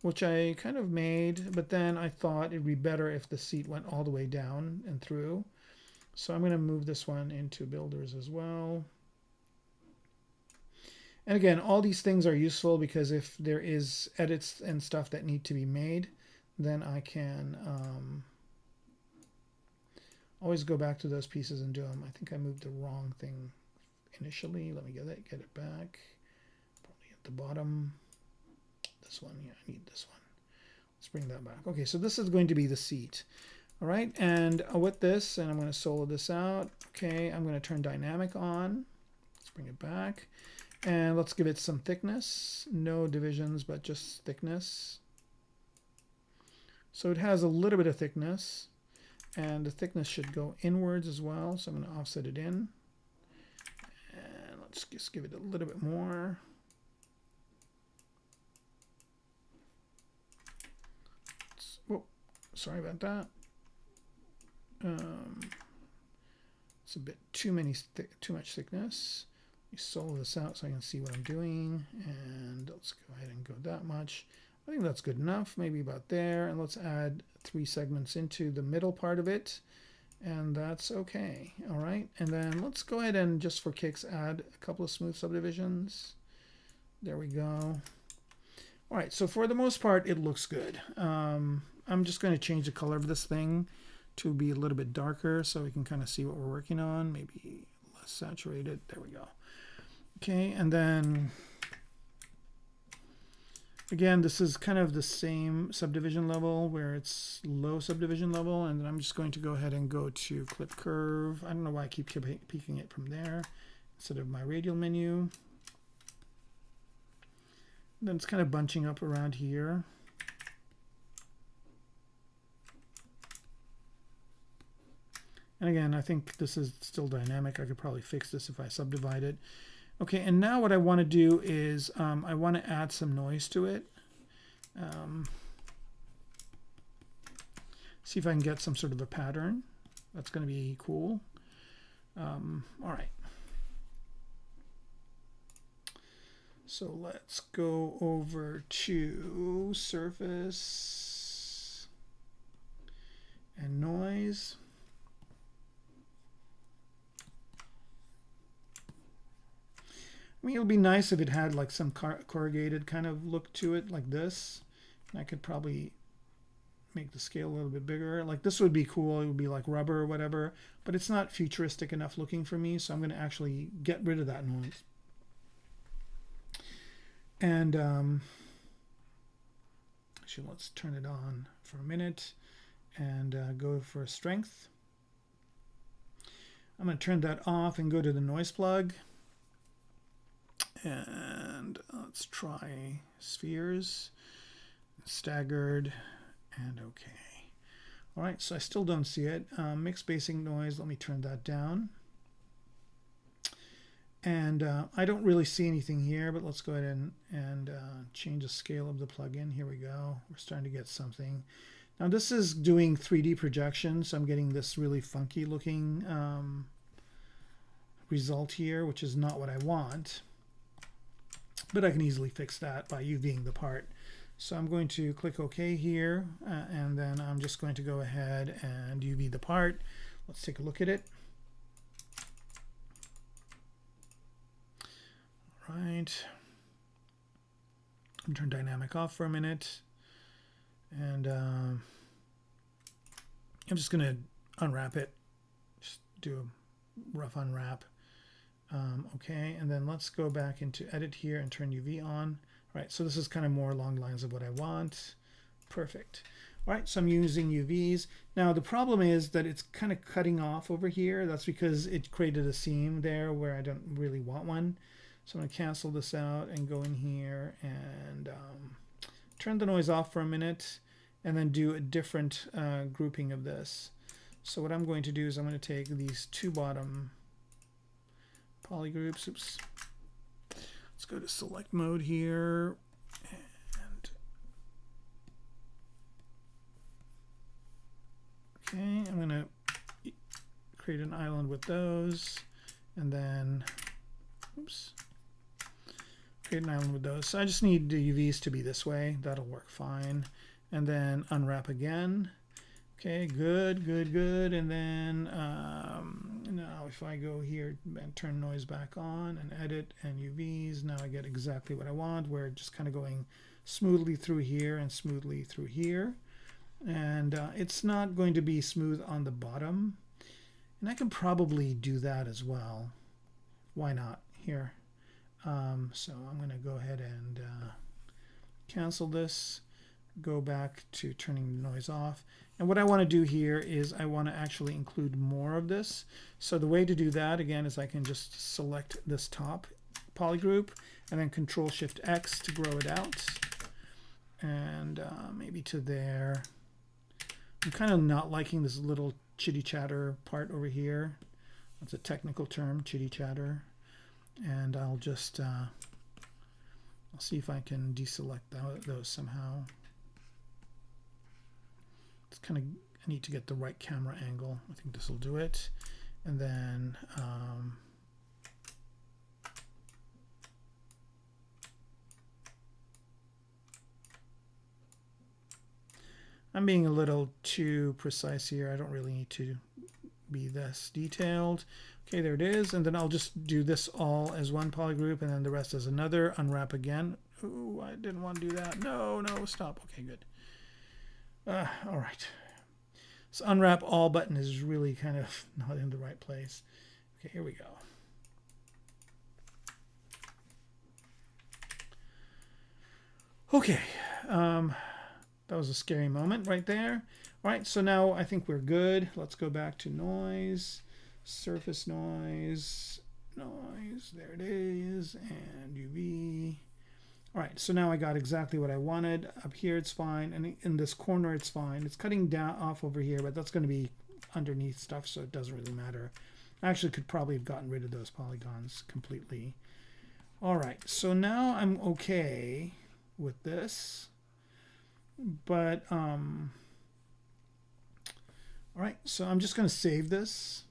which I kind of made, but then I thought it'd be better if the seat went all the way down and through. So I'm going to move this one into builders as well. And again, all these things are useful because if there is edits and stuff that need to be made, then I can always go back to those pieces and do them. I think I moved the wrong thing initially. Let me get it back. Probably at the bottom. This one, yeah, I need this one. Let's bring that back. Okay, so this is going to be the seat. All right, and with this, and I'm going to solo this out. Okay, I'm going to turn dynamic on. Let's bring it back. And let's give it some thickness. No divisions, but just thickness. So it has a little bit of thickness, and the thickness should go inwards as well. So I'm going to offset it in. And let's just give it a little bit more. Whoa, sorry about that. It's a bit too much thickness. Let me solo this out so I can see what I'm doing, and let's go ahead and go that much. I think that's good enough, maybe about there, and let's add 3 segments into the middle part of it, and that's okay. All right, and then let's go ahead and just for kicks add a couple of smooth subdivisions. There we go. All right, so for the most part it looks good. I'm just going to change the color of this thing to be a little bit darker so we can kind of see what we're working on, maybe less saturated. There we go. Okay, and then again, this is kind of the same subdivision level where it's low subdivision level, and then I'm just going to go ahead and go to clip curve. I don't know why I keep peeking it from there instead of my radial menu. Then it's kind of bunching up around here. And again, I think this is still dynamic. I could probably fix this if I subdivide it. Okay, and now what I want to do is I want to add some noise to it. See if I can get some sort of a pattern. That's going to be cool. All right. So let's go over to surface and noise. I mean, it would be nice if it had like some corrugated kind of look to it like this. And I could probably make the scale a little bit bigger. Like this would be cool. It would be like rubber or whatever, but it's not futuristic enough looking for me. So I'm going to actually get rid of that noise. And actually, let's turn it on for a minute and go for strength. I'm going to turn that off and go to the noise plug. And let's try spheres, staggered, and okay. All right, so I still don't see it. Mixed spacing noise, let me turn that down. And I don't really see anything here, but let's go ahead and change the scale of the plugin. Here we go. We're starting to get something. Now this is doing 3D projection, so I'm getting this really funky looking result here, which is not what I want. But I can easily fix that by UVing the part. So I'm going to click OK here, and then I'm just going to go ahead and UV the part. Let's take a look at it. All right. I'm turn dynamic off for a minute, and I'm just going to unwrap it. Just do a rough unwrap. Okay, and then let's go back into edit here and turn UV on. All right, so this is kind of more along the lines of what I want. Perfect. All right, so I'm using UVs. Now the problem is that it's kind of cutting off over here. That's because it created a seam there where I don't really want one. So I'm going to cancel this out and go in here and turn the noise off for a minute and then do a different grouping of this. So what I'm going to do is I'm going to take these two bottom polygroups. Oops. Let's go to select mode here. And okay, I'm going to create an island with those. And then, oops, create an island with those. So I just need the UVs to be this way. That'll work fine. And then unwrap again. Okay, good, good, good. And then now if I go here and turn noise back on and edit and UVs, now I get exactly what I want. We're just kind of going smoothly through here and smoothly through here. And it's not going to be smooth on the bottom. And I can probably do that as well. Why not? Here. So I'm going to go ahead and cancel this. Go back to turning the noise off. And what I want to do here is I want to actually include more of this. So the way to do that again is I can just select this top polygroup and then Control-Shift-X to grow it out. And maybe to there. I'm kind of not liking this little chitty chatter part over here. That's a technical term, chitty chatter. And I'll just I'll see if I can deselect those somehow. It's kind of, I need to get the right camera angle. I think this will do it. And then I'm being a little too precise here. I don't really need to be this detailed. Okay, there it is. And then I'll just do this all as one polygroup and then the rest as another. Unwrap again. Ooh, I didn't want to do that. No, no, stop. Okay, good. All right. So unwrap all button is really kind of not in the right place. Okay, here we go. Okay, that was a scary moment right there. All right, so now I think we're good. Let's go back to noise, surface noise, there it is, and UV. All right, so now I got exactly what I wanted. Up here it's fine, and in this corner it's fine. It's cutting down off over here, but that's going to be underneath stuff, so it doesn't really matter. I actually could probably have gotten rid of those polygons completely. All right, so now I'm okay with this, but all right, so I'm just going to save this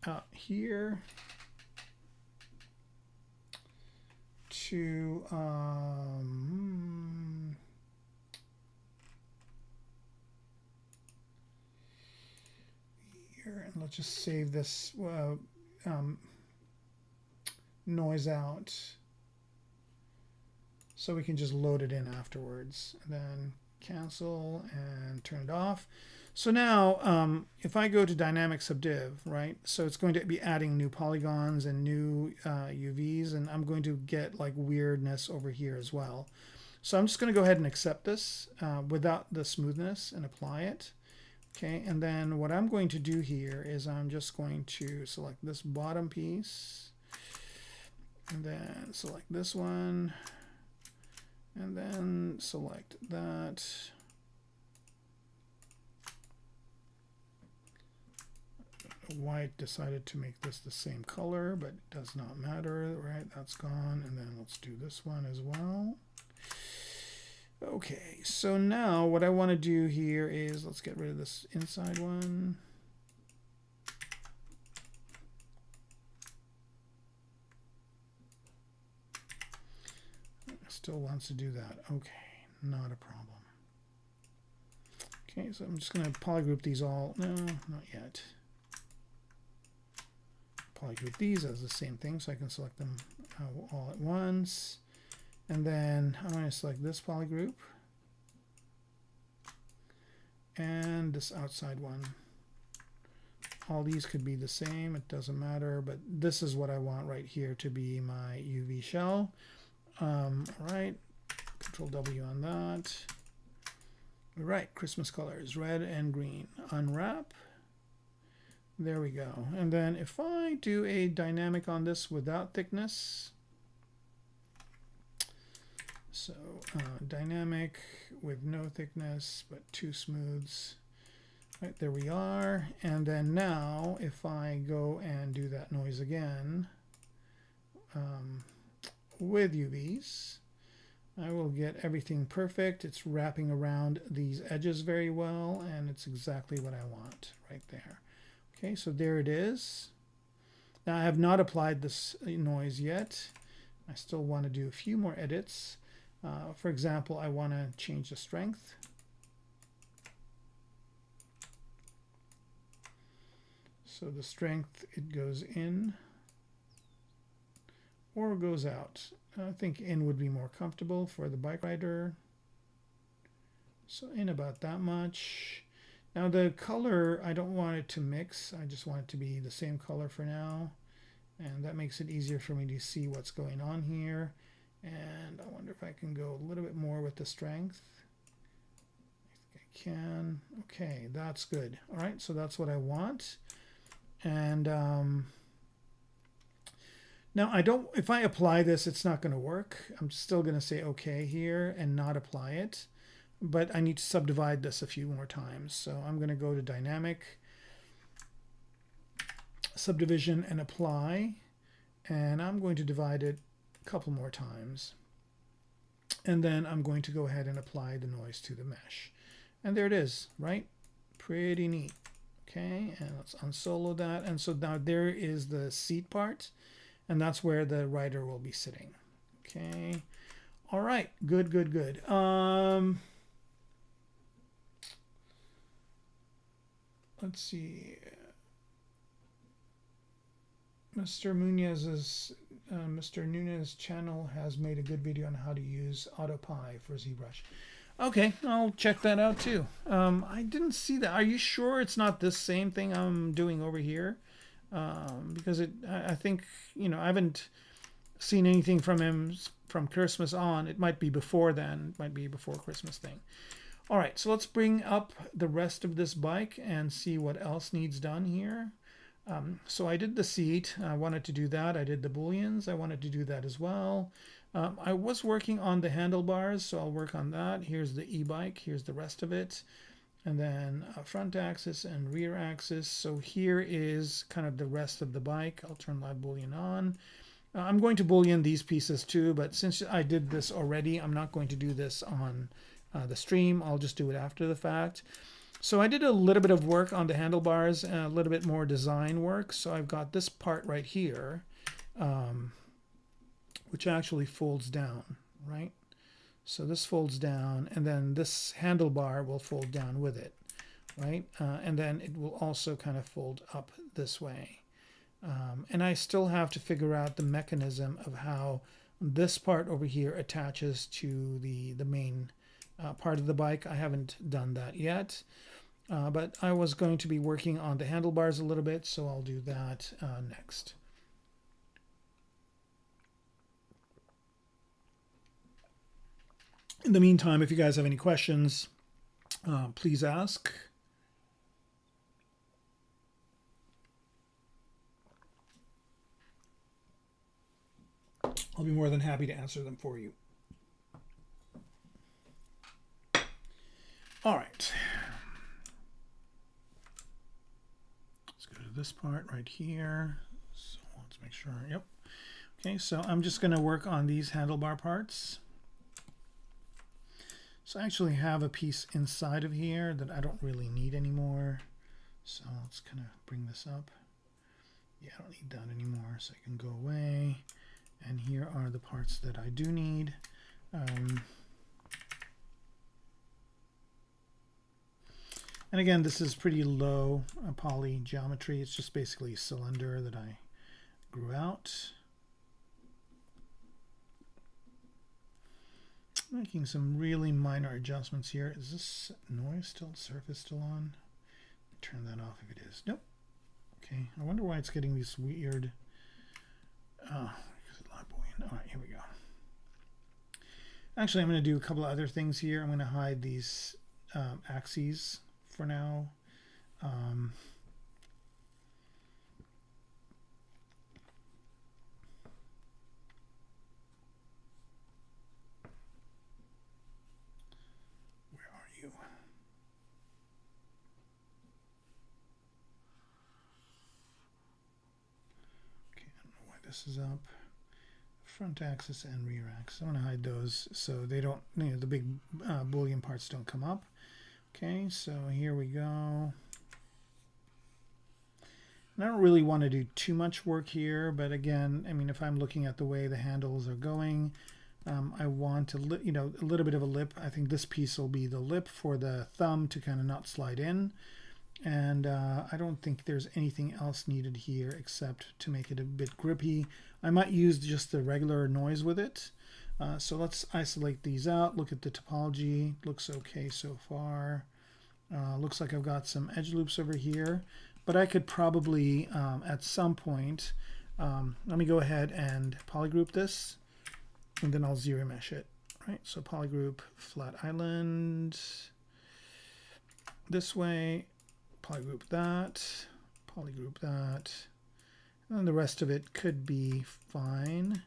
out here to here, and let's just save this noise out so we can just load it in afterwards. And then cancel and turn it off. So now if I go to dynamic subdiv, right, so it's going to be adding new polygons and new UVs, and I'm going to get like weirdness over here as well. So I'm just going to go ahead and accept this without the smoothness and apply it. Okay, and then what I'm going to do here is I'm just going to select this bottom piece and then select this one and then select that. Why it decided to make this the same color, but it does not matter, right? That's gone. And then let's do this one as well. Okay, so now what I want to do here is let's get rid of this inside one. Still wants to do that. Okay, not a problem. Okay, so I'm just going to polygroup these all. No, not yet. Polygroup these as the same thing, so I can select them all at once. And then I'm going to select this polygroup and this outside one all these could be the same, it doesn't matter, but this is what I want right here to be my UV shell. All right, Control W on that. All right, Christmas colors, red and green. Unwrap. There we go. And then if I do a dynamic on this without thickness, so dynamic with no thickness, but 2 smooths. Right, there we are. And then now if I go and do that noise again with UVs, I will get everything perfect. It's wrapping around these edges very well, and it's exactly what I want right there. Okay, so there it is. Now I have not applied this noise yet. I still want to do a few more edits. For example, I want to change the strength. So the strength, it goes in or goes out. I think in would be more comfortable for the bike rider. So in about that much. Now the color, I don't want it to mix. I just want it to be the same color for now. And that makes it easier for me to see what's going on here. And I wonder if I can go a little bit more with the strength. I think I can. Okay, that's good. All right, so that's what I want. And now I don't, if I apply this, it's not going to work. I'm still going to say okay here and not apply it. But I need to subdivide this a few more times. So I'm going to go to dynamic, subdivision, and apply. And I'm going to divide it a couple more times. And then I'm going to go ahead and apply the noise to the mesh. And there it is, right? Pretty neat. Okay, and let's unsolo that. And so now there is the seat part, and that's where the rider will be sitting. Okay, all right, good, good, good. Let's see. Mr. Nunez's channel has made a good video on how to use AutoPie for ZBrush. Okay, I'll check that out too. I didn't see that. Are you sure it's not this same thing I'm doing over here? Because I think, you know, I haven't seen anything from him from Christmas on. It might be before then. It might be before Christmas thing. All right, so let's bring up the rest of this bike and see what else needs done here. So I did the seat. I wanted to do that. I did the Booleans. I wanted to do that as well. I was working on the handlebars, so I'll work on that. Here's the e-bike. Here's the rest of it. And then front axis and rear axis. So here is kind of the rest of the bike. I'll turn live Boolean on. I'm going to Boolean these pieces too, but since I did this already, I'm not going to do this on the stream. I'll just do it after the fact. So I did a little bit of work on the handlebars and a little bit more design work. So I've got this part right here, which actually folds down, right? So this folds down, and then this handlebar will fold down with it, right? And then it will also kind of fold up this way. And I still have to figure out the mechanism of how this part over here attaches to the main part of the bike. I haven't done that yet, but I was going to be working on the handlebars a little bit, so I'll do that next. In the meantime, if you guys have any questions, please ask. I'll be more than happy to answer them for you. All right. Let's go to this part right here. So let's make sure, yep. Okay, so I'm just going to work on these handlebar parts. So I actually have a piece inside of here that I don't really need anymore. So let's kind of bring this up. Yeah, I don't need that anymore, so I can go away. And here are the parts that I do need. And again, this is pretty low poly geometry. It's just basically a cylinder that I grew out. Making some really minor adjustments here. Is this noise still, surface still on? Turn that off if it is. Nope. Okay, I wonder why it's getting these weird. Oh, because it's not Boolean. All right, here we go. Actually, I'm going to do a couple of other things here. I'm going to hide these axes for now. Where are you? Okay, I don't know why this is up. Front axis and rear axis. I want to hide those so they don't, you know, the big Boolean parts don't come up. Okay, so here we go. And I don't really want to do too much work here, but again, I mean, if I'm looking at the way the handles are going, I want a little bit of a lip. I think this piece will be the lip for the thumb to kind of not slide in. And I don't think there's anything else needed here except to make it a bit grippy. I might use just the regular noise with it. So let's isolate these out. Look at the topology. Looks okay so far. Looks like I've got some edge loops over here. But I could probably, at some point, let me go ahead and polygroup this. And then I'll ZRemesh it. Right? So polygroup flat island this way. Polygroup that, and the rest of it could be fine.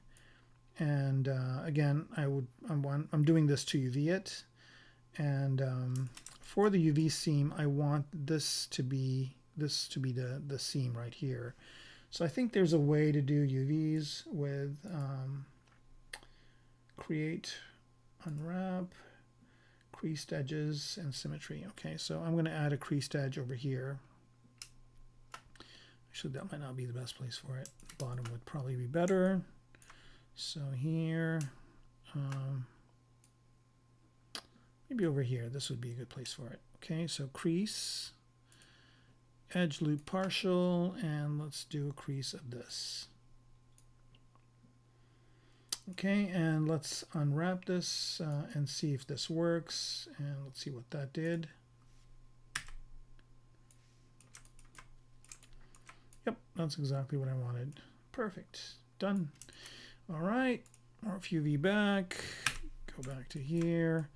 And again, I'm doing this to UV it, and for the UV seam, I want this to be the seam right here. So I think there's a way to do UVs with create, unwrap, creased edges and symmetry. Okay, so I'm going to add a creased edge over here. Actually, that might not be the best place for it. Bottom would probably be better. So here, maybe over here, this would be a good place for it. Okay, so crease, edge loop partial, and let's do a crease of this. Okay, and let's unwrap this and see if this works. And let's see what that did. Yep, that's exactly what I wanted. Perfect. Done. All right, morph UV back. Go back to here.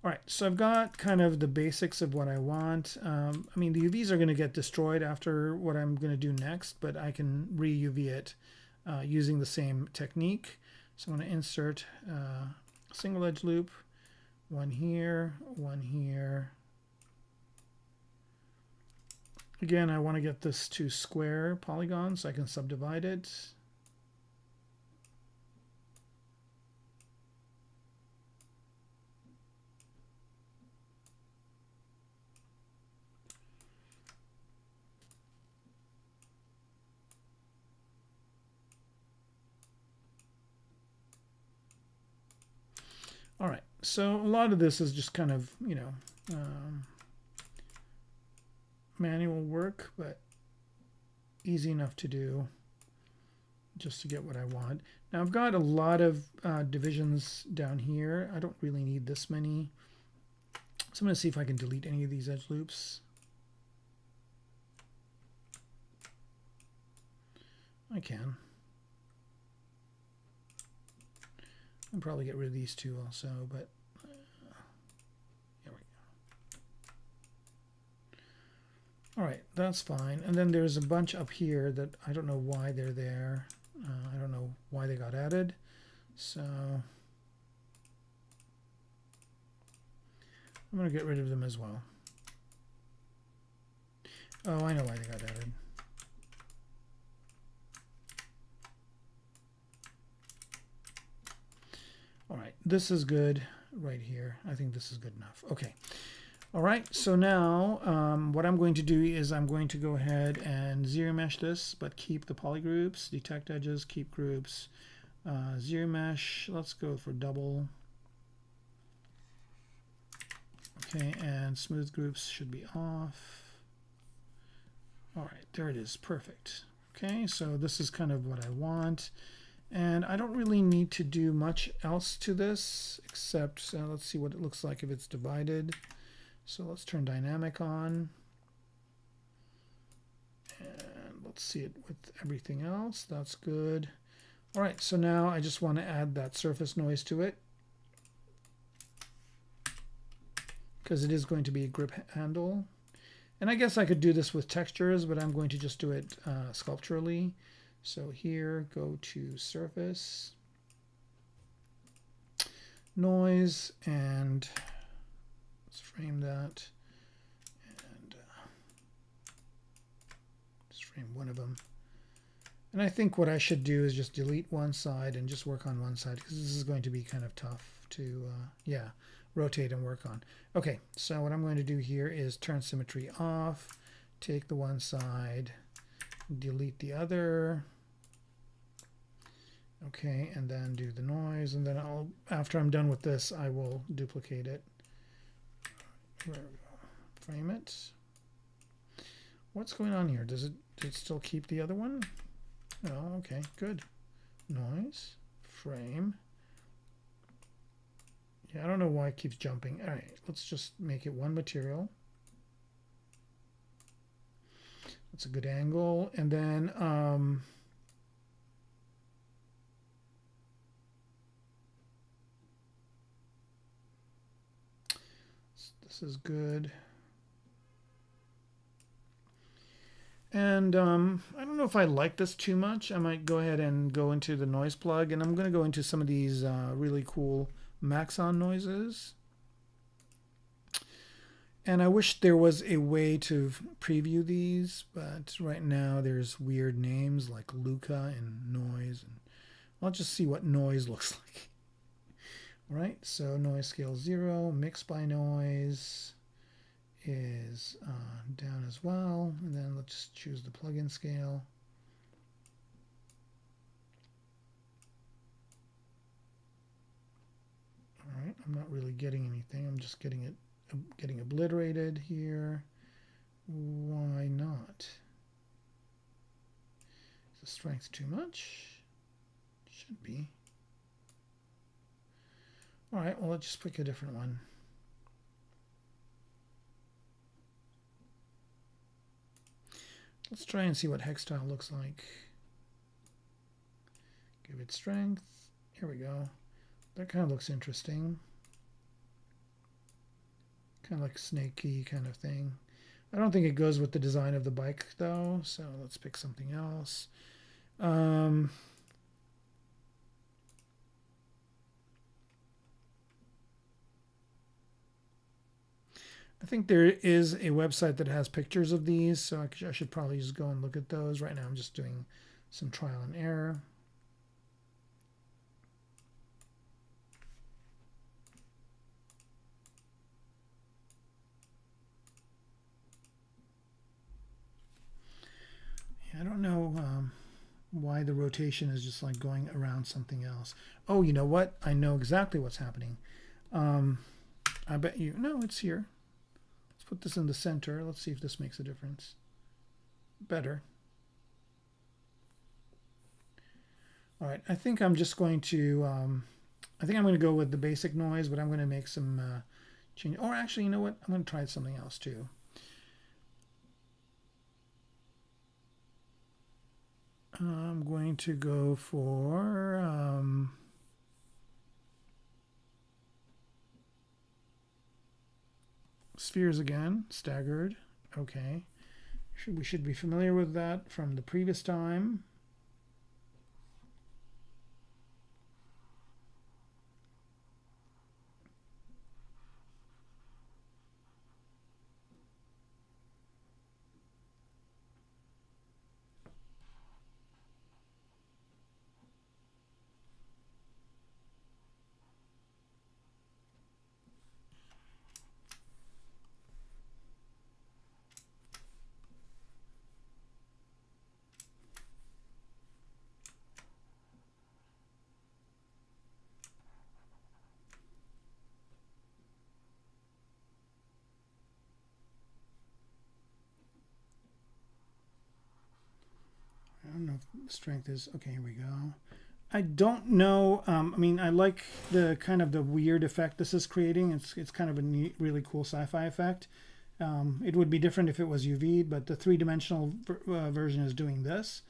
All right, so I've got kind of the basics of what I want. I mean, the UVs are going to get destroyed after what I'm going to do next, but I can re-UV it using the same technique. So I'm going to insert single edge loop, one here, one here. Again, I want to get this to square polygons so I can subdivide it. All right, so a lot of this is just kind of, you know, manual work, but easy enough to do just to get what I want. Now I've got a lot of divisions down here. I don't really need this many. So I'm going to see if I can delete any of these edge loops. I can. I'll probably get rid of these two also, but here we go. All right, that's fine. And then there's a bunch up here that I don't know why they're there. I don't know why they got added. So I'm going to get rid of them as well. Oh, I know why they got added. All right, this is good right here. I think this is good enough. Okay. All right, so now what I'm going to do is I'm going to go ahead and ZRemesh this, but keep the polygroups, detect edges, keep groups, ZRemesh. Let's go for double. Okay, and smooth groups should be off. All right, there it is. Perfect. Okay, so this is kind of what I want. And I don't really need to do much else to this, except let's see what it looks like if it's divided. So let's turn dynamic on. And let's see it with everything else. That's good. All right, so now I just want to add that surface noise to it, because it is going to be a grip handle. And I guess I could do this with textures, but I'm going to just do it sculpturally. So here, go to surface, noise, and let's frame that. And just frame one of them. And I think what I should do is just delete one side and just work on one side, because this is going to be kind of tough to, yeah, rotate and work on. Okay, so what I'm going to do here is turn symmetry off, take the one side, delete the other. Okay, and then do the noise, and then after I'm done with this, I will duplicate it. There we go. Frame it. What's going on here? Did it still keep the other one? Oh, okay, good. Noise, frame. Yeah, I don't know why it keeps jumping. All right, let's just make it one material. That's a good angle. And then this is good. And I don't know if I like this too much. I might go ahead and go into the noise plug, and I'm going to go into some of these really cool Maxon noises. And I wish there was a way to preview these, but right now there's weird names like Luca and noise. And I'll just see what noise looks like. All right, so noise scale 0, mix by noise is down as well. And then let's just choose the plugin scale. All right, I'm not really getting anything. I'm just getting obliterated here. Why not? Is the strength too much? Should be. All right, well, let's just pick a different one. Let's try and see what hex style looks like. Give it strength. Here we go. That kind of looks interesting. Kind of like snaky kind of thing. I don't think it goes with the design of the bike though, so let's pick something else. I think there is a website that has pictures of these, so I should probably just go and look at those. Right now I'm just doing some trial and error. I don't know why the rotation is just like going around something else. Oh, you know what? I know exactly what's happening. I bet you, no, it's here. Let's put this in the center. Let's see if this makes a difference. Better. All right, I think I'm just going to, I think I'm going to go with the basic noise, but I'm going to make some change. Or actually, you know what? I'm going to try something else too. I'm going to go for spheres again, staggered. Okay, we should be familiar with that from the previous time. I don't know if strength is, okay, here we go. I don't know, I mean, I like the kind of the weird effect this is creating. It's kind of a neat, really cool sci-fi effect. It would be different if it was UV, but the three-dimensional version is doing this.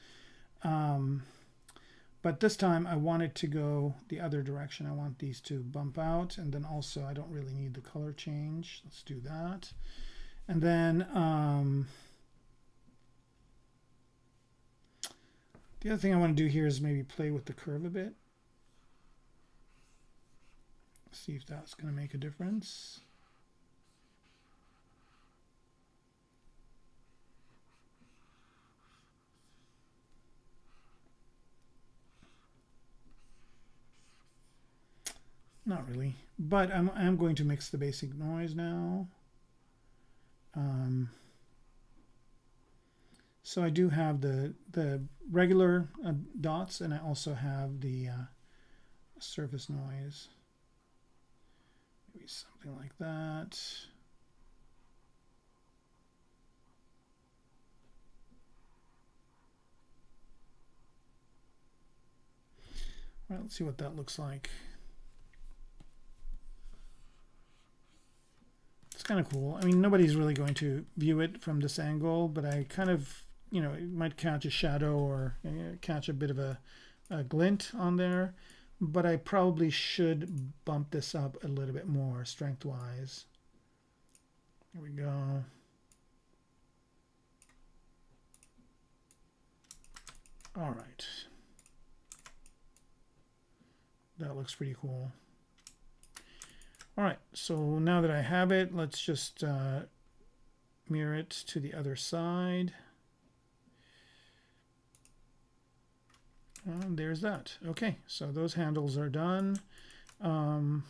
But this time I want it to go the other direction. I want these to bump out, and then also I don't really need the color change. Let's do that. And then the other thing I want to do here is maybe play with the curve a bit. See if that's going to make a difference. Not really, but I'm going to mix the basic noise now. So I do have the regular dots, and I also have the surface noise. Maybe something like that. All right, let's see what that looks like. It's kind of cool. I mean, nobody's really going to view it from this angle, but I kind of, you know, it might catch a shadow or catch a bit of a glint on there, but I probably should bump this up a little bit more strength-wise. Here we go. All right. That looks pretty cool. All right, so now that I have it, let's just mirror it to the other side. And there's that. Okay, so those handles are done. Kind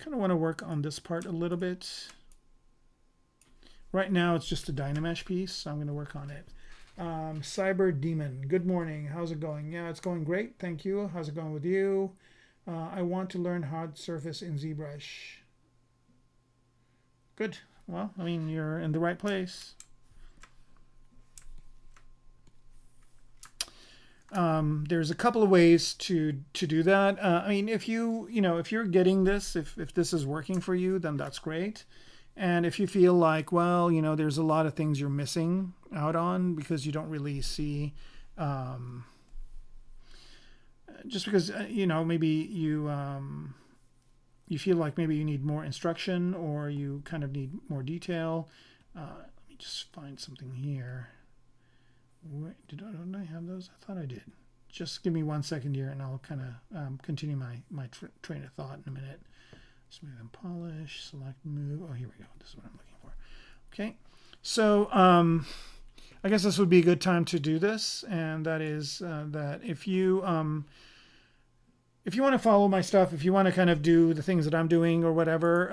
of want to work on this part a little bit. Right now it's just a Dynamesh piece, so I'm going to work on it. Cyber Demon, good morning. How's it going? Yeah, it's going great. Thank you. How's it going with you? I want to learn hard surface in ZBrush. Good. Well, I mean, you're in the right place. There's a couple of ways to do that. I mean, if you're getting this, if this is working for you, then that's great. And if you feel like, well, you know, there's a lot of things you're missing out on because you don't really see, just because, you know, maybe you feel like maybe you need more instruction or you kind of need more detail. Let me just find something here. Wait, don't I have those? I thought I did. Just give me 1 second here and I'll kind of continue my train of thought in a minute. Smooth and polish, select, move. Oh, here we go. This is what I'm looking for. Okay. So I guess this would be a good time to do this. And that is that if you want to follow my stuff, if you want to kind of do the things that I'm doing or whatever,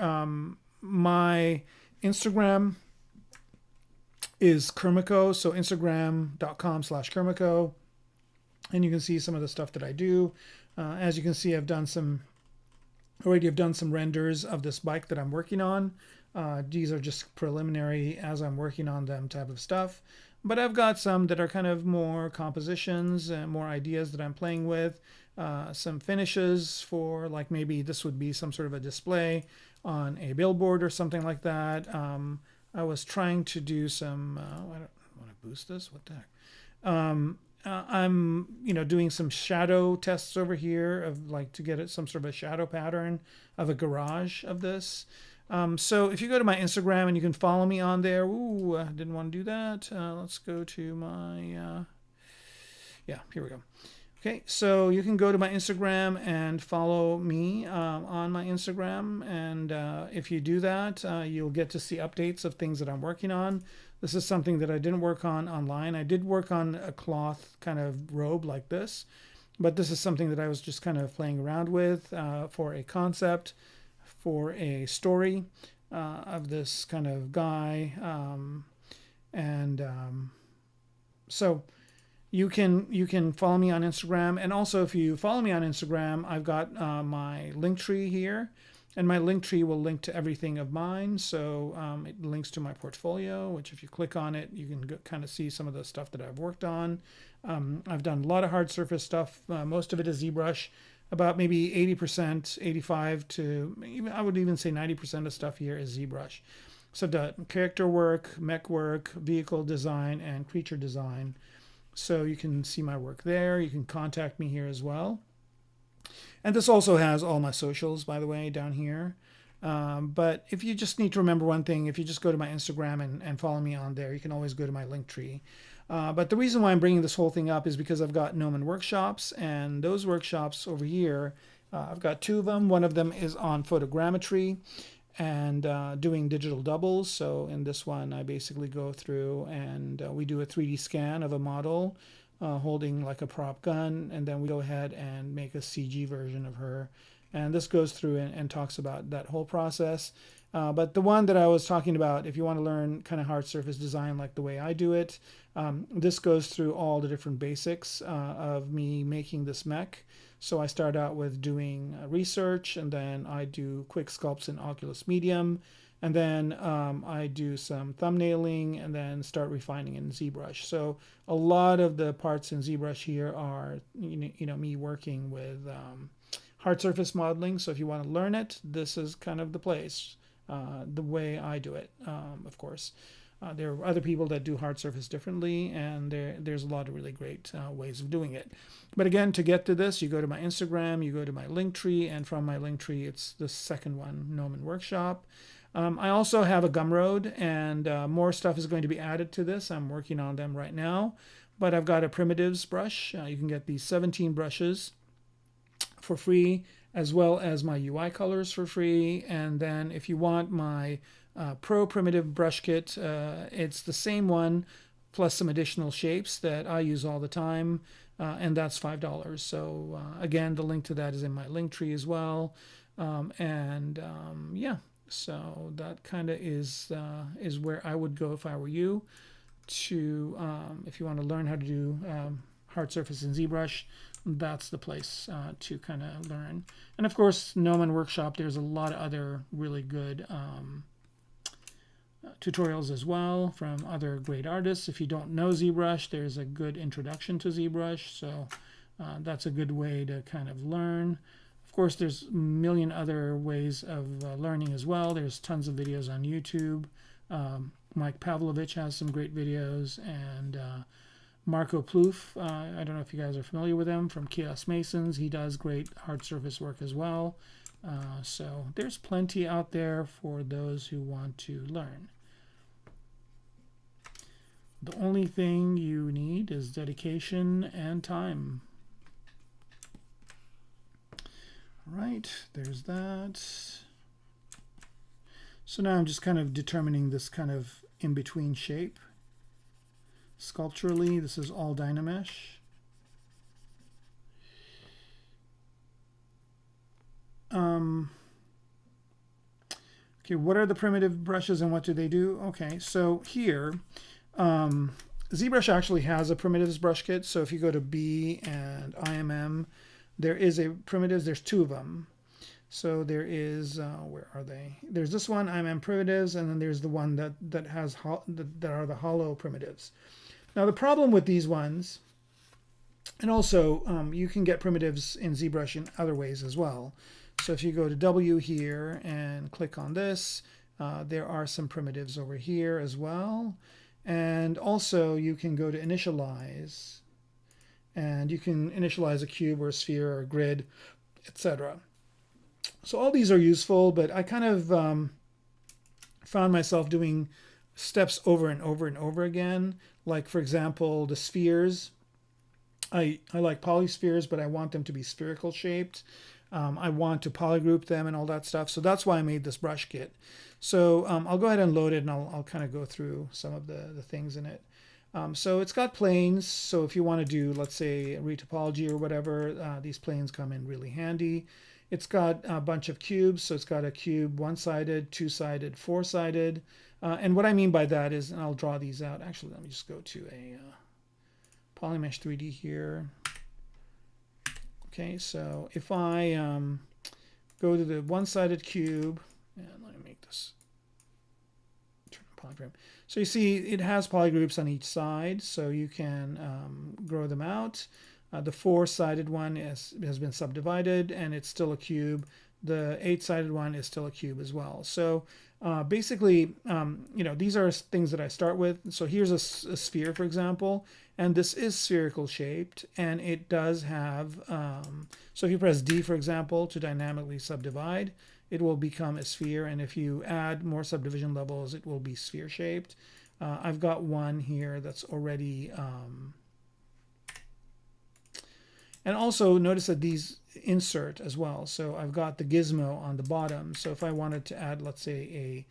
my Instagram is Kermaco, so instagram.com/Kermaco, and you can see some of the stuff that I do. As you can see, I've done some renders of this bike that I'm working on. These are just preliminary as I'm working on them type of stuff, but I've got some that are kind of more compositions and more ideas that I'm playing with. Some finishes for, like, maybe this would be some sort of a display on a billboard or something like that. I was trying to do some, I don't want to boost this, what the heck? I'm, doing some shadow tests over here of, like, to get some sort of a shadow pattern of a garage of this. So if you go to my Instagram and you can follow me on there, ooh, I didn't want to do that. Let's go to my, yeah, here we go. Okay, so you can go to my Instagram and follow me on my Instagram, and if you do that, you'll get to see updates of things that I'm working on. This is something that I didn't work on online. I did work on a cloth kind of robe like this, but this is something that I was just kind of playing around with for a concept, for a story of this kind of guy, so you can follow me on Instagram. And also, if you follow me on Instagram, I've got my link tree here, and my link tree will link to everything of mine. So it links to my portfolio, which if you click on it, you can kind of see some of the stuff that I've worked on. I've done a lot of hard surface stuff. Most of it is ZBrush. about maybe 80%, 85 to even, I would even say 90% of stuff here is ZBrush. So I've done character work, mech work, vehicle design, and creature design. So you can see my work there. You can contact me here as well. And this also has all my socials, by the way, down here. But if you just need to remember one thing, if you just go to my Instagram and follow me on there, you can always go to my link tree. But the reason why I'm bringing this whole thing up is because I've got Gnomon workshops, and those workshops over here, I've got 2 of them. One of them is on photogrammetry and doing digital doubles. So in this one, I basically go through and we do a 3D scan of a model holding like a prop gun, and then we go ahead and make a CG version of her. And this goes through and talks about that whole process. But the one that I was talking about, if you want to learn kind of hard surface design like the way I do it, this goes through all the different basics of me making this mech. So I start out with doing research, and then I do quick sculpts in Oculus Medium, and then I do some thumbnailing, and then start refining in ZBrush. So a lot of the parts in ZBrush here are me working with hard surface modeling. So if you want to learn it, this is kind of the place, the way I do it. Of course, there are other people that do hard surface differently, and there's a lot of really great ways of doing it. But again, to get to this, you go to my Instagram, you go to my link tree, and from my link tree, it's the second one, Gnomon Workshop. I also have a Gumroad, and more stuff is going to be added to this. I'm working on them right now, but I've got a primitives brush. You can get these 17 brushes for free, as well as my UI colors for free. And then if you want my Pro Primitive brush kit, it's the same one plus some additional shapes that I use all the time, and that's $5. So again, the link to that is in my link tree as well. Yeah, so that kind of is where I would go if I were you. To if you want to learn how to do hard surface in ZBrush, that's the place to kind of learn. And of course, Gnomon Workshop, there's a lot of other really good tutorials as well from other great artists. If you don't know ZBrush, there's a good introduction to ZBrush, so that's a good way to kind of learn. Of course, there's a million other ways of learning as well. There's tons of videos on YouTube. Mike Pavlovich has some great videos, and Marco Plouffe, I don't know if you guys are familiar with him, from Chaos Masons. He does great hard surface work as well. So there's plenty out there for those who want to learn. The only thing you need is dedication and time. All right, there's that. So now I'm just kind of determining this kind of in-between shape. Sculpturally, this is all Dynamesh. Okay, what are the primitive brushes and what do they do? Okay, so here, ZBrush actually has a primitives brush kit. So if you go to B and IMM, there is a primitives. There's 2 of them. So there is, where are they? There's this one, IMM primitives, and then there's the one that has that are the hollow primitives. Now the problem with these ones, and also you can get primitives in ZBrush in other ways as well. So if you go to W here and click on this, there are some primitives over here as well. And also you can go to initialize, and you can initialize a cube or a sphere or a grid, etc. So all these are useful, but I kind of found myself doing steps over and over and over again. Like, for example, the spheres. I like polyspheres, but I want them to be spherical shaped. I want to polygroup them and all that stuff. So that's why I made this brush kit. So I'll go ahead and load it, and I'll kind of go through some of the things in it. So it's got planes. So if you want to do, let's say, retopology or whatever, these planes come in really handy. It's got a bunch of cubes. So it's got a cube, one-sided, two-sided, four-sided. And what I mean by that is, and I'll draw these out. Actually, let me just go to a Polymesh 3D here. Okay, so if I go to the one-sided cube, and let me make this turn polygram. So you see it has polygroups on each side, so you can grow them out. The 4-sided one has been subdivided and it's still a cube. The 8-sided one is still a cube as well. So basically, these are things that I start with. So here's a sphere, for example, and this is spherical shaped, and it does have, so if you press D, for example, to dynamically subdivide, it will become a sphere, and if you add more subdivision levels, it will be sphere shaped. I've got one here that's already, and also notice that these insert as well. So I've got the gizmo on the bottom. So if I wanted to add, let's say,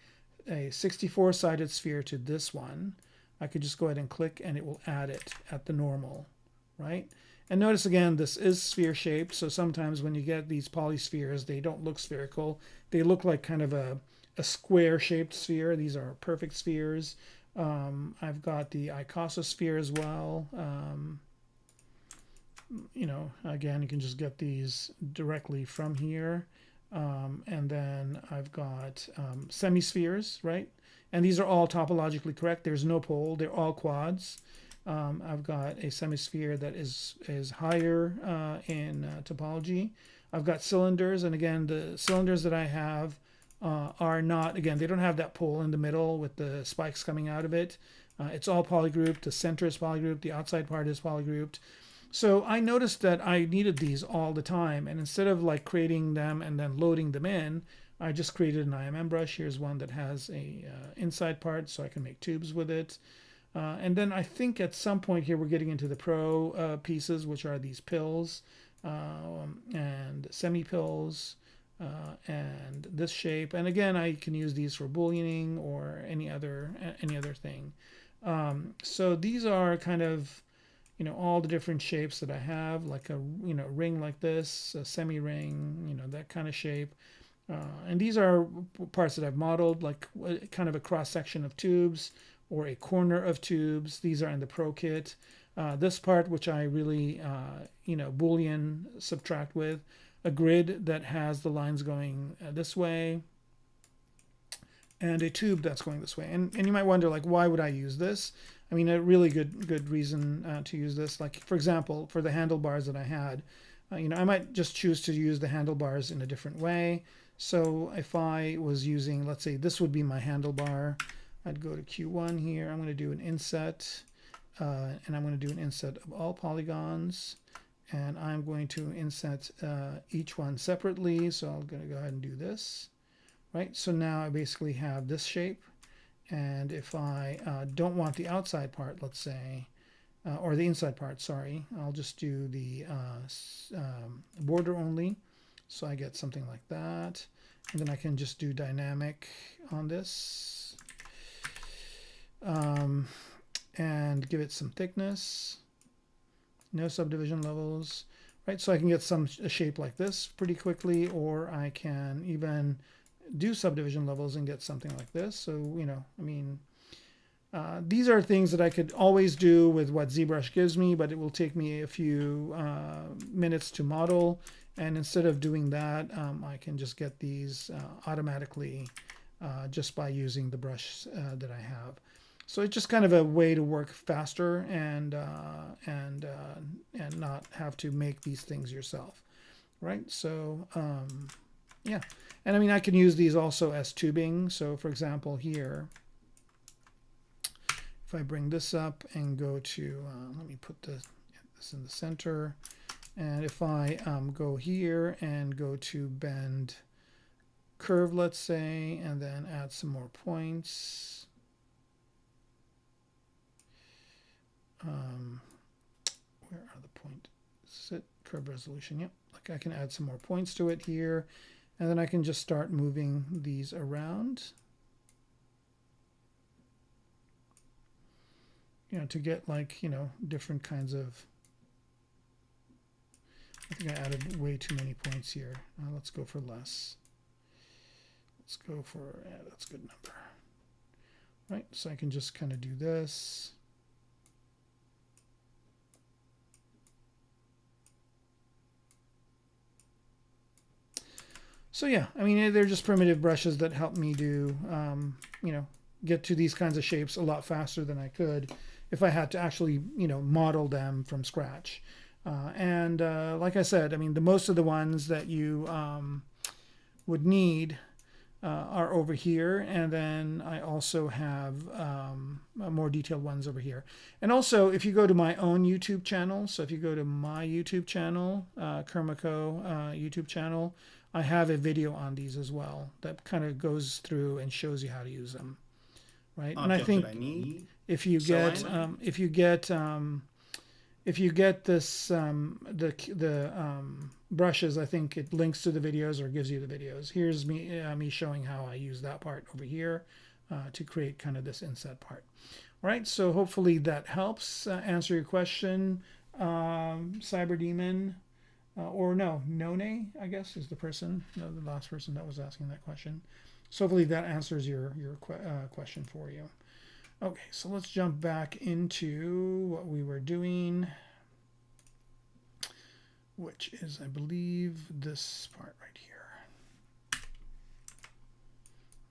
a 64-sided sphere to this one, I could just go ahead and click and it will add it at the normal, right? And notice again, this is sphere shaped. So sometimes when you get these polyspheres, they don't look spherical. They look like kind of a square shaped sphere. These are perfect spheres. I've got the icososphere as well. Again, you can just get these directly from here. And then I've got semispheres, right? And these are all topologically correct. There's no pole. They're all quads. I've got a semisphere that is higher in topology. I've got cylinders, and again, the cylinders that I have are not, again, they don't have that pole in the middle with the spikes coming out of it. It's all polygrouped. The center is polygrouped. The outside part is polygrouped. So I noticed that I needed these all the time, and instead of like creating them and then loading them in, I just created an IMM brush. Here's one that has a inside part, so I can make tubes with it. And then I think at some point here we're getting into the pro pieces, which are these pills and semi-pills and this shape. And again, I can use these for booleaning or any other thing. So these are kind of all the different shapes that I have, like a ring like this, a semi-ring, that kind of shape. And these are parts that I've modeled, like kind of a cross-section of tubes or a corner of tubes. These are in the Pro Kit. This part, which I really, Boolean subtract with, a grid that has the lines going this way, and a tube that's going this way. And you might wonder, like, why would I use this? I mean, a really good reason to use this. Like, for example, for the handlebars that I had, I might just choose to use the handlebars in a different way. So if I was using, let's say this would be my handlebar, I'd go to Q1 here. I'm going to do an inset, and I'm going to do an inset of all polygons. And I'm going to inset each one separately. So I'm going to go ahead and do this, right? So now I basically have this shape. And if I don't want the outside part, let's say, or the inside part, sorry, I'll just do the border only. So I get something like that. And then I can just do dynamic on this and give it some thickness. No subdivision levels, right? So I can get a shape like this pretty quickly, or I can even do subdivision levels and get something like this. So, these are things that I could always do with what ZBrush gives me, but it will take me a few minutes to model. And instead of doing that, I can just get these automatically just by using the brush that I have. So it's just kind of a way to work faster and not have to make these things yourself, right? So yeah, and I can use these also as tubing. So for example, here, if I bring this up and go to, let me put this in the center, and if I go here and go to bend curve, let's say, and then add some more points. Where are the points? Is it curve resolution? Yep. Like I can add some more points to it here, and then I can just start moving these around. To get like, different kinds of, I think I added way too many points here. Let's go for less. Let's go for, that's a good number. Right, so I can just kind of do this. So yeah, they're just primitive brushes that help me do, get to these kinds of shapes a lot faster than I could if I had to actually, model them from scratch. Like I said, I mean, most of the ones that you would need are over here, and then I also have more detailed ones over here. And also, if you go to my own YouTube channel, so if you go to my YouTube channel, Kermaco YouTube channel, I have a video on these as well that kind of goes through and shows you how to use them, right? And I think if you get if you get this the brushes, I think it links to the videos or gives you the videos. Here's me showing how I use that part over here to create kind of this inset part. All right, so hopefully that helps answer your question, Cyberdemon, or no, None, I guess is the person, the last person that was asking that question. So hopefully that answers your question for you. Okay, so let's jump back into what we were doing, which is, I believe, this part right here.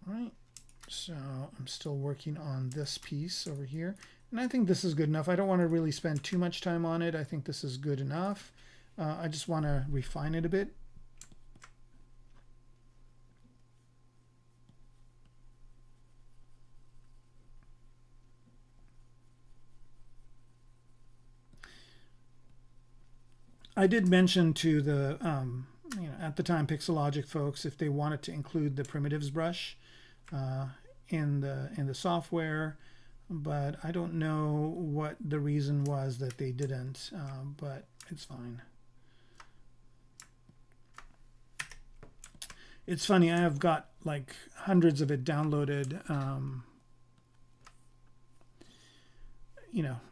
All right, so I'm still working on this piece over here, and I think this is good enough. I don't want to really spend too much time on it. I think this is good enough. I just want to refine it a bit. I did mention to the at the time Pixelogic folks if they wanted to include the primitives brush in the software, but I don't know what the reason was that they didn't, but it's fine. It's funny, I have got like hundreds of it downloaded.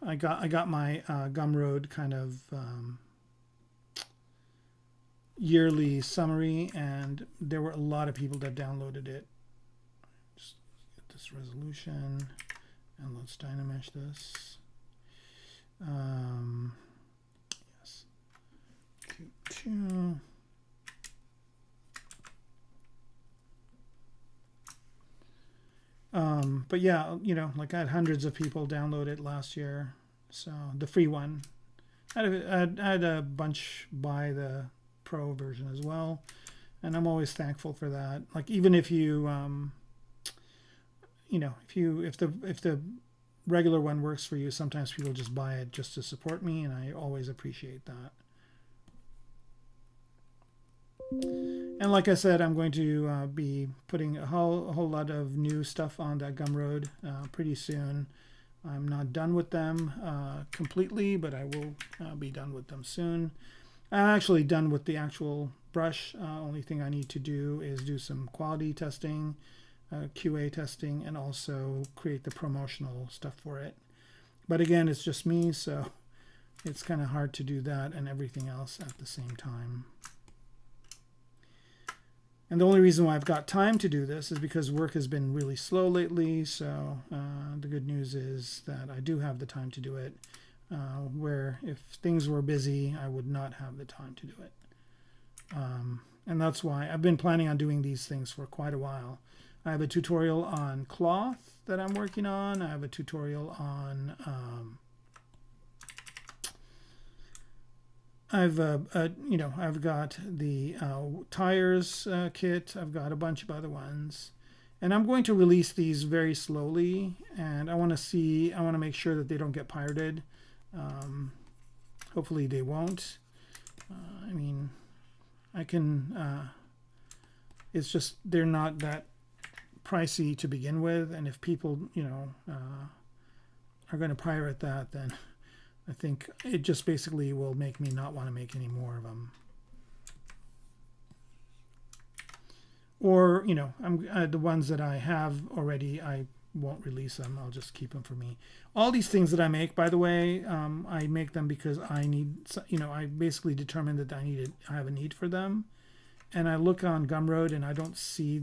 I got my Gumroad kind of yearly summary, and there were a lot of people that downloaded it. Just get this resolution, and let's Dynamesh this. Yes, Q2. But yeah, like I had hundreds of people download it last year, so the free one. I had a bunch buy the Pro version as well, and I'm always thankful for that. Like even if you, if the regular one works for you, sometimes people just buy it just to support me, and I always appreciate that. And like I said, I'm going to be putting a whole lot of new stuff on that Gumroad pretty soon. I'm not done with them completely, but I will be done with them soon. I'm actually done with the actual brush. Only thing I need to do is do some quality testing, QA testing, and also create the promotional stuff for it. But again, it's just me, so it's kind of hard to do that and everything else at the same time. And the only reason why I've got time to do this is because work has been really slow lately. So the good news is that I do have the time to do it, where if things were busy, I would not have the time to do it. And that's why I've been planning on doing these things for quite a while. I have a tutorial on cloth that I'm working on. I have a tutorial on I've got the tires kit. I've got a bunch of other ones, and I'm going to release these very slowly. And I want to make sure that they don't get pirated. Hopefully they won't. I mean, I can. It's just they're not that pricey to begin with, and if people are going to pirate that, then I think it just basically will make me not want to make any more of them. Or, the ones that I have already, I won't release them. I'll just keep them for me. All these things that I make, by the way, I make them because I need, I basically determined that I have a need for them. And I look on Gumroad and I don't see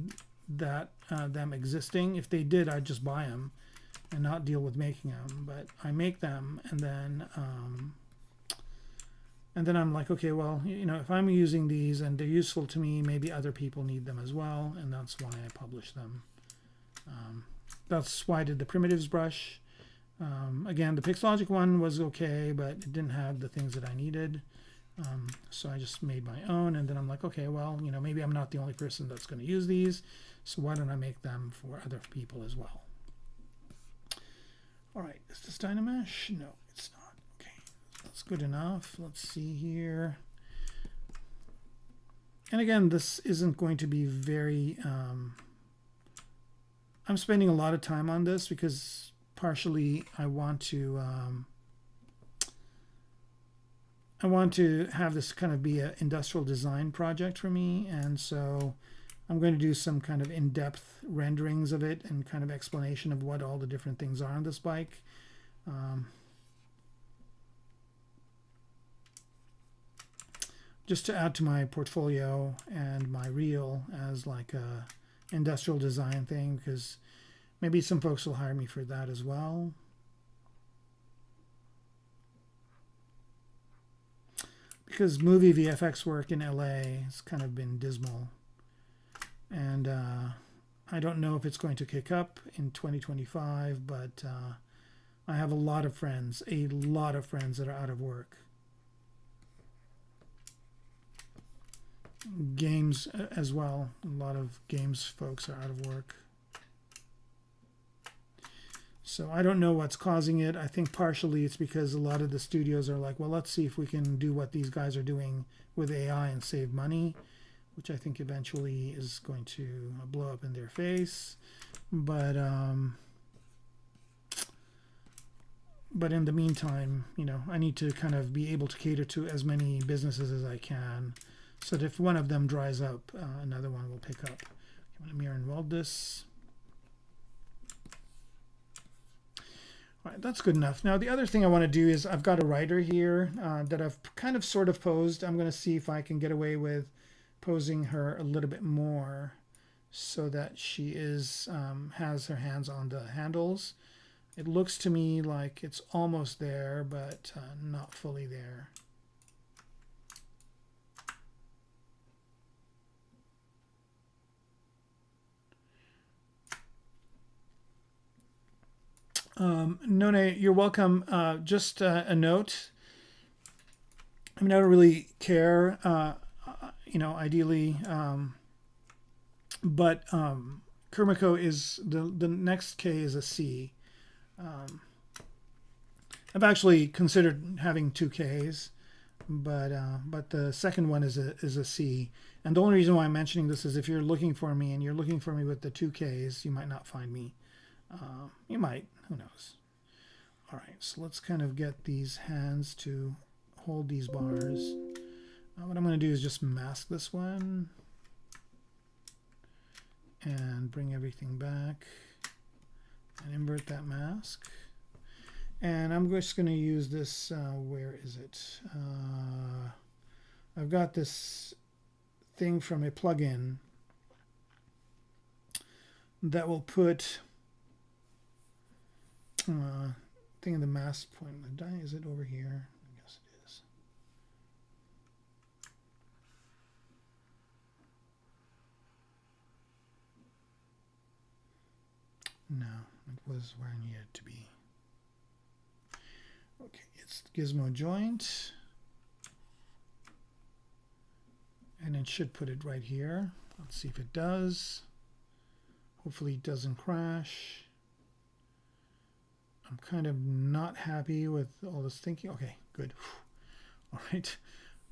that them existing. If they did, I'd just buy them and not deal with making them, but I make them, and then I'm like, okay, well, if I'm using these and they're useful to me, maybe other people need them as well, and that's why I publish them. That's why I did the primitives brush, Again, the Pixlogic one was okay, but it didn't have the things that I needed. So I just made my own, and then I'm like, okay, well, you know, maybe I'm not the only person that's going to use these, so why don't I make them for other people as well? All right, is this Dynamesh? No, it's not. Okay, that's good enough. Let's see here. And again, this isn't going to be very, I'm spending a lot of time on this because partially I want to have this kind of be an industrial design project for me, and so I'm going to do some kind of in-depth renderings of it and kind of explanation of what all the different things are on this bike. Just to add to my portfolio and my reel as like a industrial design thing, because maybe some folks will hire me for that as well. Because movie VFX work in LA has kind of been dismal. And I don't know if it's going to kick up in 2025, but I have a lot of friends that are out of work. Games as well. A lot of games folks are out of work. So I don't know what's causing it. I think partially it's because a lot of the studios are like, well, let's see if we can do what these guys are doing with AI and save money, which I think eventually is going to blow up in their face. But in the meantime, you know, I need to kind of be able to cater to as many businesses as I can, so that if one of them dries up, another one will pick up. I'm going to mirror and weld this. All right, that's good enough. Now the other thing I want to do is I've got a writer here that I've kind of sort of posed. I'm going to see if I can get away with posing her a little bit more so that she is has her hands on the handles. It looks to me like it's almost there, but not fully there. None, you're welcome. Just a note. I mean, I don't really care, you know, ideally, but Kermaco is the next K is a C. I've actually considered having two Ks, but the second one is a C. And the only reason why I'm mentioning this is if you're looking for me and you're looking for me with the two Ks, you might not find me. You might, who knows. All right, so let's kind of get these hands to hold these bars. What I'm going to do is just mask this one and bring everything back and invert that mask. And I'm just going to use this, where is it? I've got this thing from a plugin that will put thing in the mask point. Is it over here? I guess it is. No, it was where I needed it to be. Okay, it's the gizmo joint. And it should put it right here. Let's see if it does. Hopefully it doesn't crash. I'm kind of not happy with all this thinking. Okay, good. All right.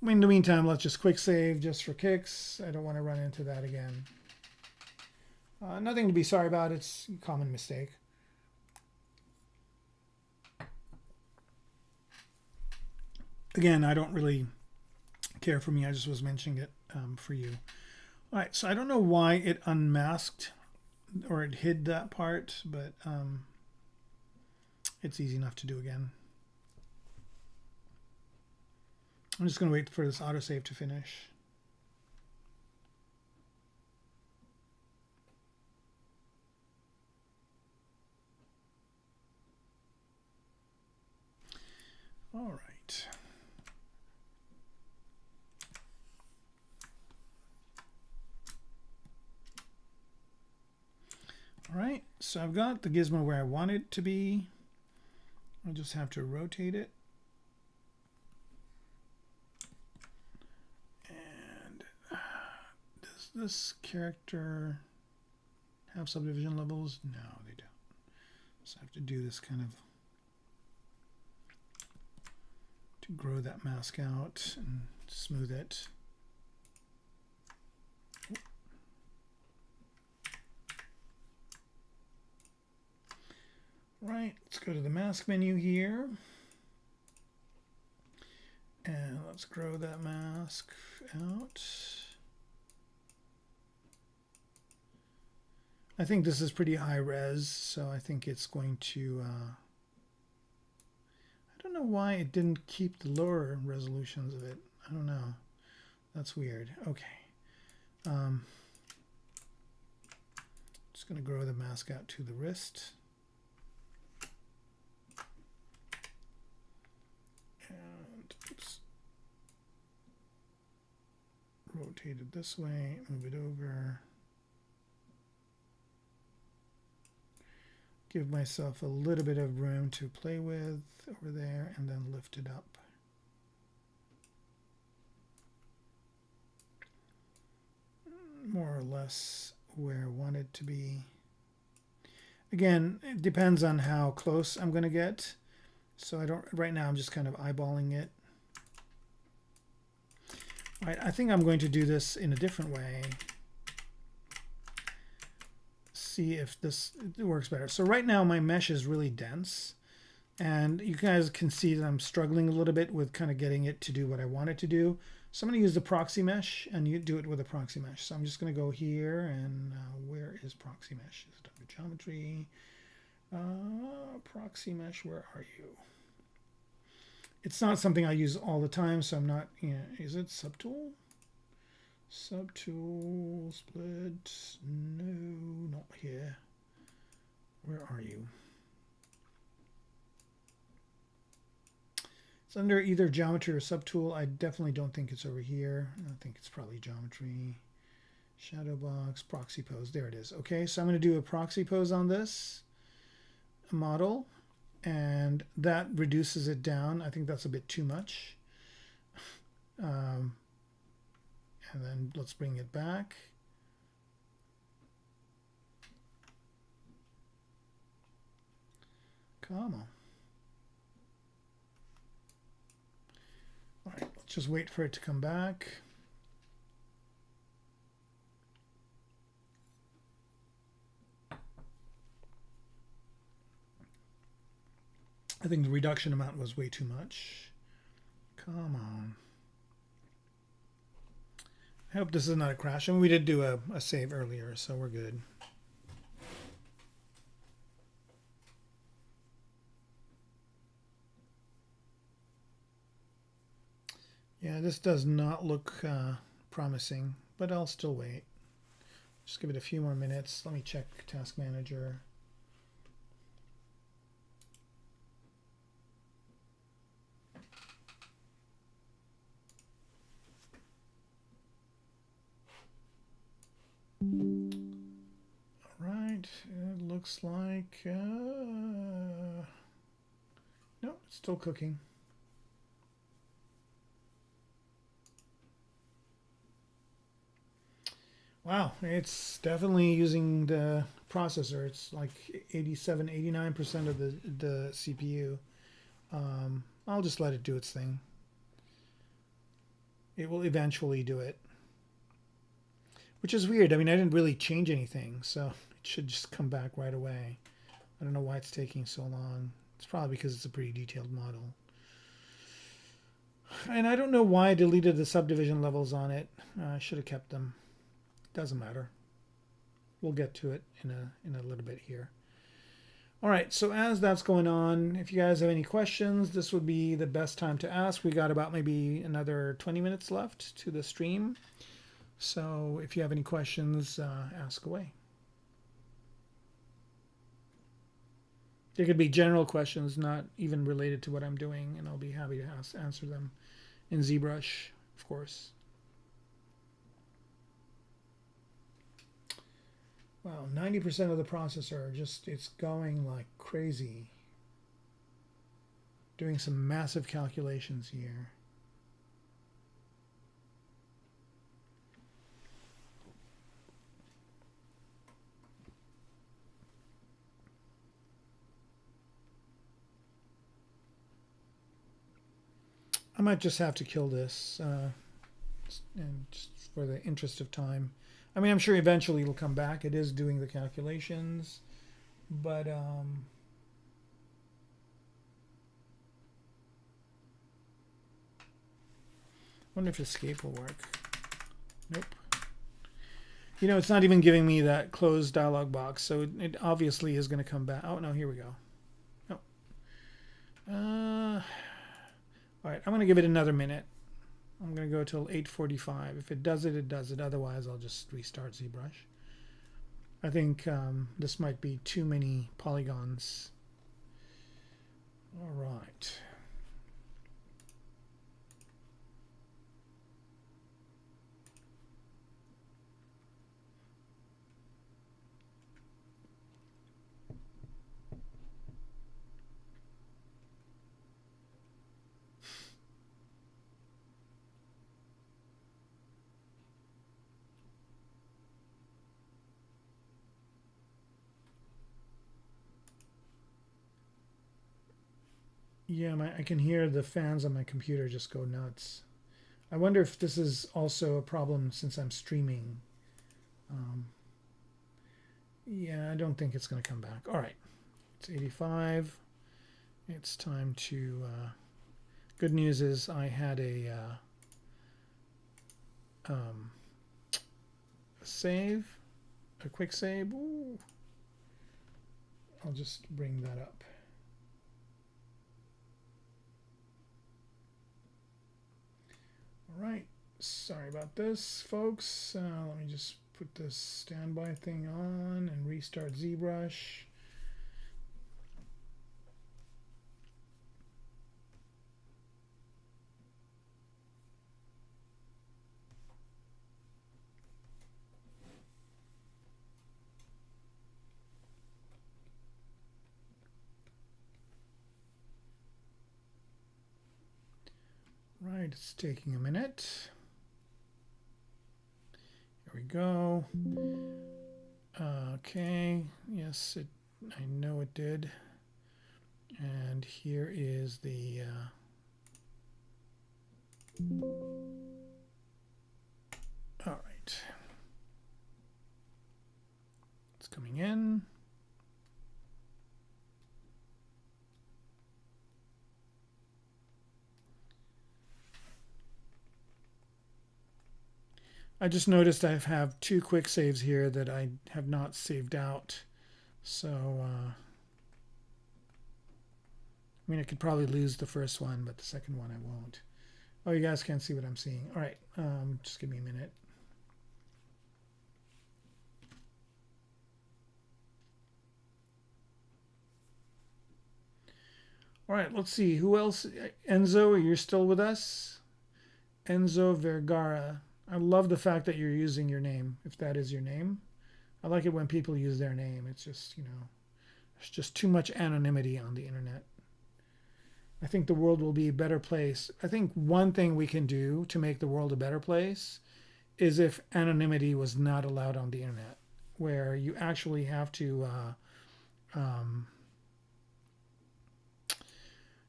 In the meantime, let's just quick save just for kicks. I don't want to run into that again. Nothing to be sorry about. It's a common mistake. Again, I don't really care for me. I just was mentioning it for you. All right, so I don't know why it unmasked or it hid that part, but it's easy enough to do again. I'm just going to wait for this autosave to finish. All right. All right, so I've got the gizmo where I want it to be. I'll just have to rotate it. And does this character have subdivision levels? No, they don't. So I have to do this kind of to grow that mask out and smooth it. Right, let's go to the mask menu here. And let's grow that mask out. I think this is pretty high res, so I think it's going to, I don't know why it didn't keep the lower resolutions of it. I don't know. That's weird. Okay. Just going to grow the mask out to the wrist. And oops. Rotate it this way, move it over. Give myself a little bit of room to play with over there and then lift it up. More or less where I want it to be. Again, it depends on how close I'm going to get. So I don't, right now I'm just kind of eyeballing it. All right, I think I'm going to do this in a different way. See if this works better. So right now my mesh is really dense, and you guys can see that I'm struggling a little bit with kind of getting it to do what I want it to do. So I'm going to use the proxy mesh, and you do it with a proxy mesh. So I'm just going to go here, and where is proxy mesh? Is it under geometry? Proxy mesh, where are you? It's not something I use all the time, so I'm not, you know, is it subtool? Subtool, split, no, not here. Where are you? It's under either geometry or subtool. I definitely don't think it's over here. I think it's probably geometry. Shadow box, proxy pose, there it is. Okay, so I'm going to do a proxy pose on this model, and that reduces it down. I think that's a bit too much. And then let's bring it back. Come on. All right, let's just wait for it to come back. I think the reduction amount was way too much. Come on. I hope this is not a crash. I mean, we did do a save earlier, so we're good. Yeah, this does not look promising, but I'll still wait. Just give it a few more minutes. Let me check Task Manager. All right, it looks like no, it's still cooking. Wow, it's definitely using the processor. It's like 87, 89% of the CPU. I'll just let it do its thing. It will eventually do it. Which is weird. I mean, I didn't really change anything, so it should just come back right away. I don't know why it's taking so long. It's probably because it's a pretty detailed model. And I don't know why I deleted the subdivision levels on it. I should have kept them. Doesn't matter. We'll get to it in a little bit here. All right, so as that's going on, if you guys have any questions, this would be the best time to ask. We got about maybe another 20 minutes left to the stream. So if you have any questions, ask away. There could be general questions, not even related to what I'm doing, and I'll be happy to answer them in ZBrush, of course. Wow, 90% of the processor, just it's going like crazy. doing some massive calculations here. I might just have to kill this, and just for the interest of time. I mean, I'm sure eventually it'll come back. It is doing the calculations, but wonder if escape will work. Nope. You know, it's not even giving me that closed dialog box, so it obviously is going to come back. Oh, no, here we go. Oh. All right, I'm going to give it another minute. I'm going to go till 8:45. If it does it, it does it. Otherwise, I'll just restart ZBrush. I think this might be too many polygons. All right. Yeah, I can hear the fans on my computer just go nuts. I wonder if this is also a problem since I'm streaming. Yeah, I don't think it's going to come back. All right, it's 85. It's time to... good news is I had a save, a quick save. Ooh. I'll just bring that up. All right, sorry about this, folks. Let me just put this standby thing on and restart ZBrush. Right, it's taking a minute. Here we go. Okay, yes, I know it did. And here is the all right. It's coming in. I just noticed I have two quick saves here that I have not saved out. So, I mean, I could probably lose the first one, but the second one I won't. Oh, you guys can't see what I'm seeing. All right, just give me a minute. All right, let's see. Who else? Enzo, are you still with us? Enzo Vergara. I love the fact that you're using your name, if that is your name. I like it when people use their name. It's just, you know, there's just too much anonymity on the internet. I think the world will be a better place. I think one thing we can do to make the world a better place is if anonymity was not allowed on the internet, where you actually have to,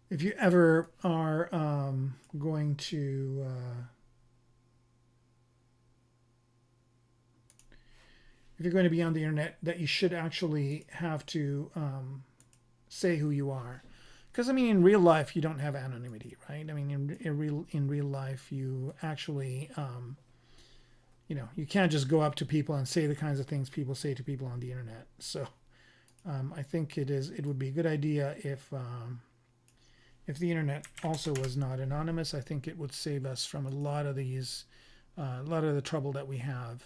if you ever are going to, if you're going to be on the internet, that you should actually have to say who you are. Because, I mean, in real life, you don't have anonymity, right? I mean, in real life, you actually, you know, you can't just go up to people and say the kinds of things people say to people on the internet. So I think it would be a good idea if the internet also was not anonymous. I think it would save us from a lot of these, a lot of the trouble that we have.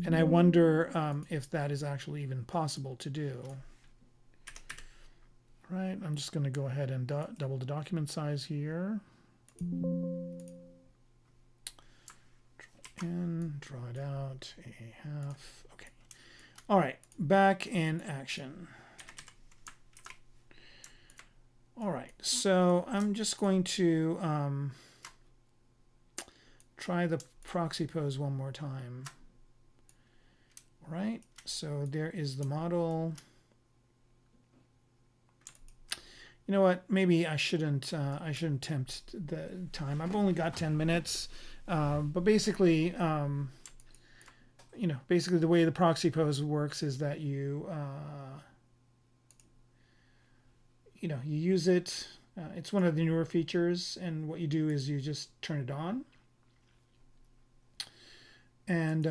And I wonder if that is actually even possible to do. Right, I'm just going to go ahead and double the document size here. Draw it out, a half. Okay. All right, back in action. so I'm just going to try the proxy pose one more time. All right, so there is the model. You know what? Maybe I shouldn't tempt the time. I've only got 10 minutes, but basically, basically the way the proxy pose works is that you use it. It's one of the newer features, and what you do is you just turn it on. And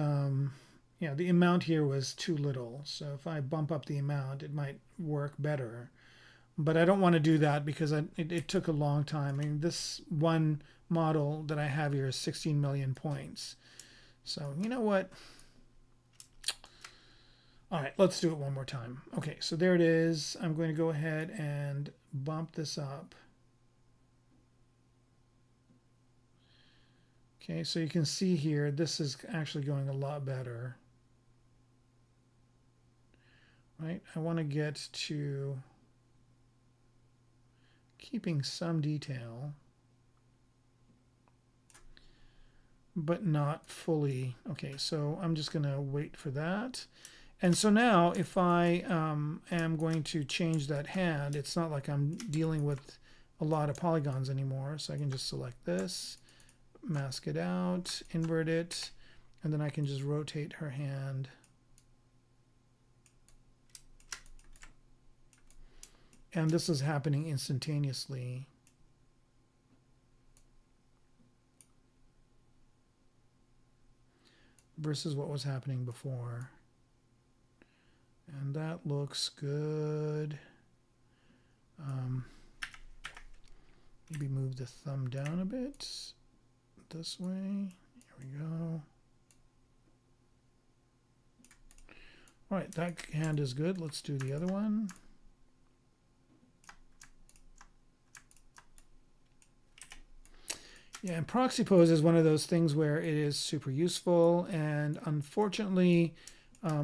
the amount here was too little, so if I bump up the amount, it might work better. But I don't want to do that because it took a long time. I mean, this one model that I have here is 16 million points. So you know what? All right, let's do it one more time. Okay, so there it is. I'm going to go ahead and bump this up. Okay, so you can see here, this is actually going a lot better. Right, I want to get to keeping some detail, but not fully. Okay, so I'm just going to wait for that. And so now if I am going to change that hand, it's not like I'm dealing with a lot of polygons anymore. So I can just select this, mask it out, invert it, and then I can just rotate her hand. And this is happening instantaneously. Versus what was happening before. And that looks good. Maybe move the thumb down a bit. This way. Here we go. All right, that hand is good. Let's do the other one. Yeah, and proxy pose is one of those things where it is super useful, and unfortunately,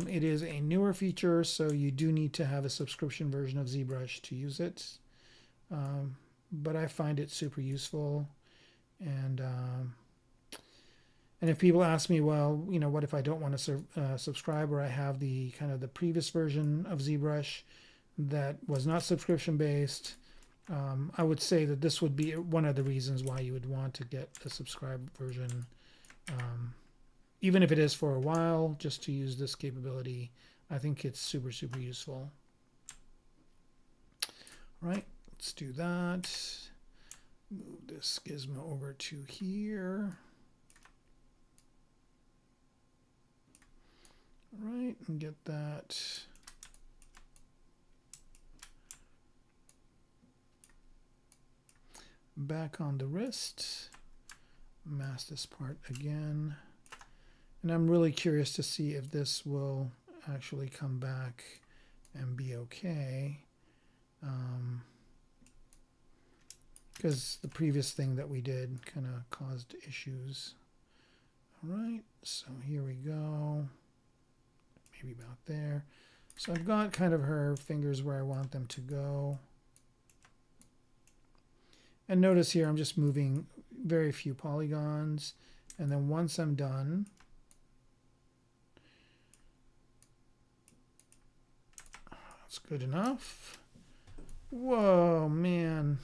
it is a newer feature, so you do need to have a subscription version of ZBrush to use it. But I find it super useful, and if people ask me, well, what if I don't want to subscribe, or I have the kind of the previous version of ZBrush that was not subscription based? I would say that this would be one of the reasons why you would want to get a subscribed version, even if it is for a while, just to use this capability. I think it's super, super useful. All right, let's do that. Move this gizmo over to here. All right, and get that. Back on the wrist, mask this part again, and I'm really curious to see if this will actually come back and be okay, because the previous thing that we did kind of caused issues. All right, so here we go, maybe about there. So I've got kind of her fingers where I want them to go. And notice here I'm just moving very few polygons, and then once I'm done, that's good enough. Whoa, man.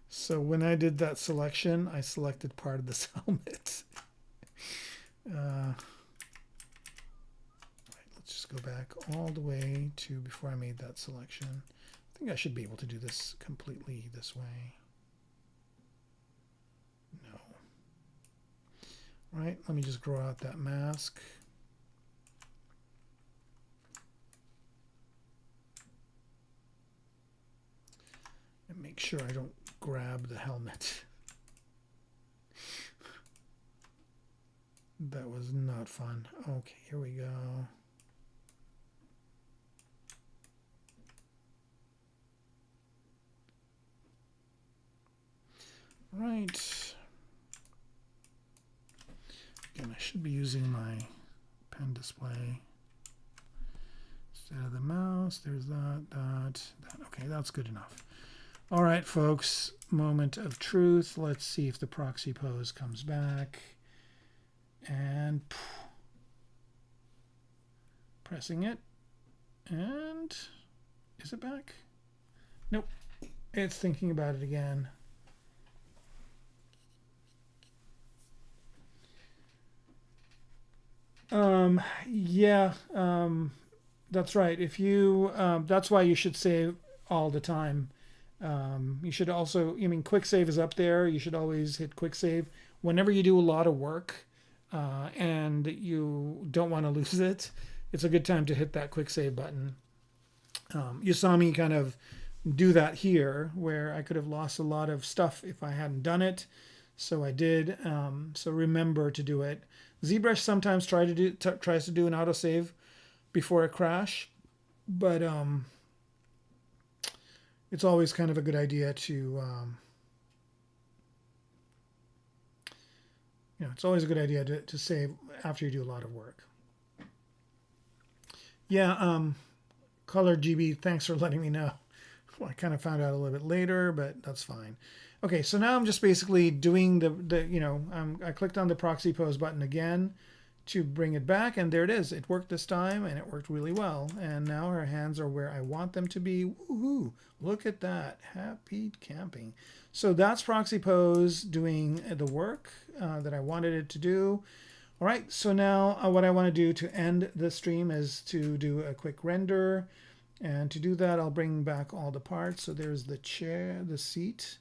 So when I did that selection, I selected part of this helmet. Right, let's just go back all the way to before I made that selection. I think I should be able to do this completely this way. No. All right, let me just grow out that mask. And make sure I don't grab the helmet. That was not fun. Okay, here we go. Right. Again, I should be using my pen display instead of the mouse. else. There's that. Okay, that's good enough. All right, folks, moment of truth. Let's see if the proxy pose comes back. And pressing it. And is it back? Nope. It's thinking about it again. Yeah, that's right. If you, that's why you should save all the time. You should also, I mean, quick save is up there. You should always hit quick save whenever you do a lot of work and you don't want to lose it. It's a good time to hit that quick save button. You saw me kind of do that here, where I could have lost a lot of stuff if I hadn't done it. So I did. So remember to do it. ZBrush sometimes tries to do an autosave before a crash, but it's always kind of a good idea to it's always a good idea to save after you do a lot of work. Yeah, Color GB, thanks for letting me know. Well, I kind of found out a little bit later, but that's fine. Okay, so now I'm just basically doing I clicked on the proxy pose button again to bring it back, and there it is. It worked this time, and it worked really well. And now her hands are where I want them to be. Woohoo! Look at that. Happy camping. So that's proxy pose doing the work that I wanted it to do. All right, so now what I want to do to end the stream is to do a quick render. And to do that, I'll bring back all the parts. So there's the chair, the seat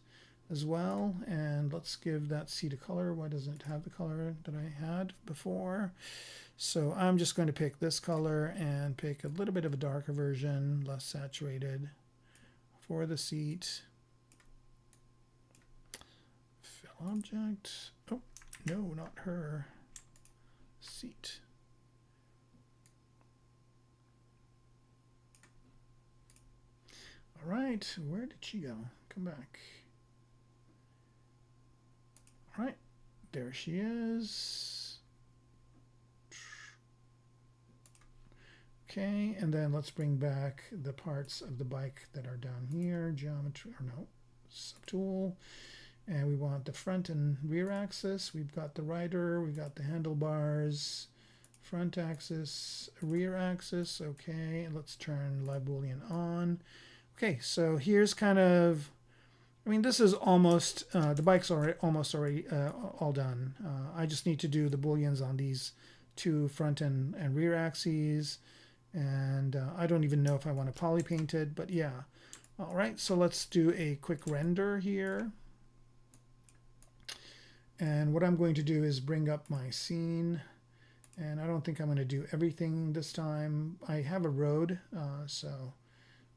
as well. And let's give that seat a color. Why doesn't it have the color that I had before? So I'm just going to pick this color and pick a little bit of a darker version, less saturated for the seat. Fill object. Oh, no, not her. Seat. All right, where did she go? Come back. All right, there she is. Okay, and then let's bring back the parts of the bike that are down here. Geometry, or no, subtool. And we want the front and rear axis. We've got the rider, we've got the handlebars, front axis, rear axis. Okay, and let's turn Live Boolean on. Okay, so here's kind of, I mean, this is almost, the bike's almost all done. I just need to do the Booleans on these two front and rear axes. And I don't even know if I want to poly paint it, but yeah. All right, so let's do a quick render here. And what I'm going to do is bring up my scene. And I don't think I'm going to do everything this time. I have a road, so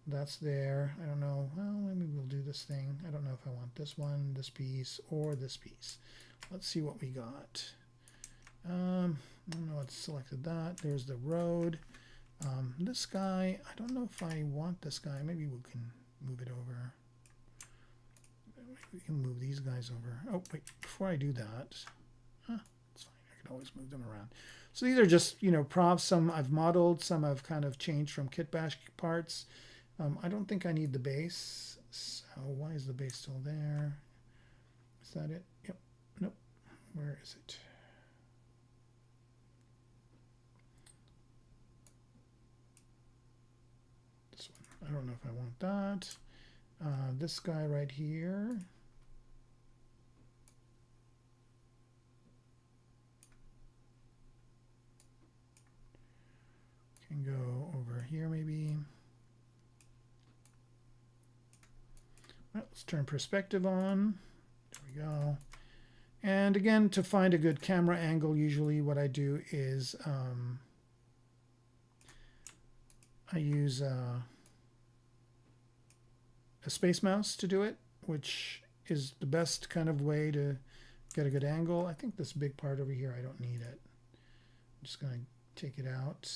that's there. I don't know. Well, maybe we'll do this thing. I don't know if I want this one, this piece, or this piece. Let's see what we got. I don't know what's selected that. There's the road. This guy, I don't know if I want this guy. Maybe we can move it over. We can move these guys over. Oh, wait, before I do that, it's fine. I can always move them around. So these are just, props. Some I've modeled, some I've kind of changed from kit bash parts. I don't think I need the base. So why is the base still there? Is that it? Yep. Nope. Where is it? This one. I don't know if I want that. This guy right here. Can go over here maybe. Well, let's turn perspective on. There we go. And again, to find a good camera angle, usually what I do is I use a space mouse to do it, which is the best kind of way to get a good angle. I think this big part over here, I don't need it. I'm just going to take it out.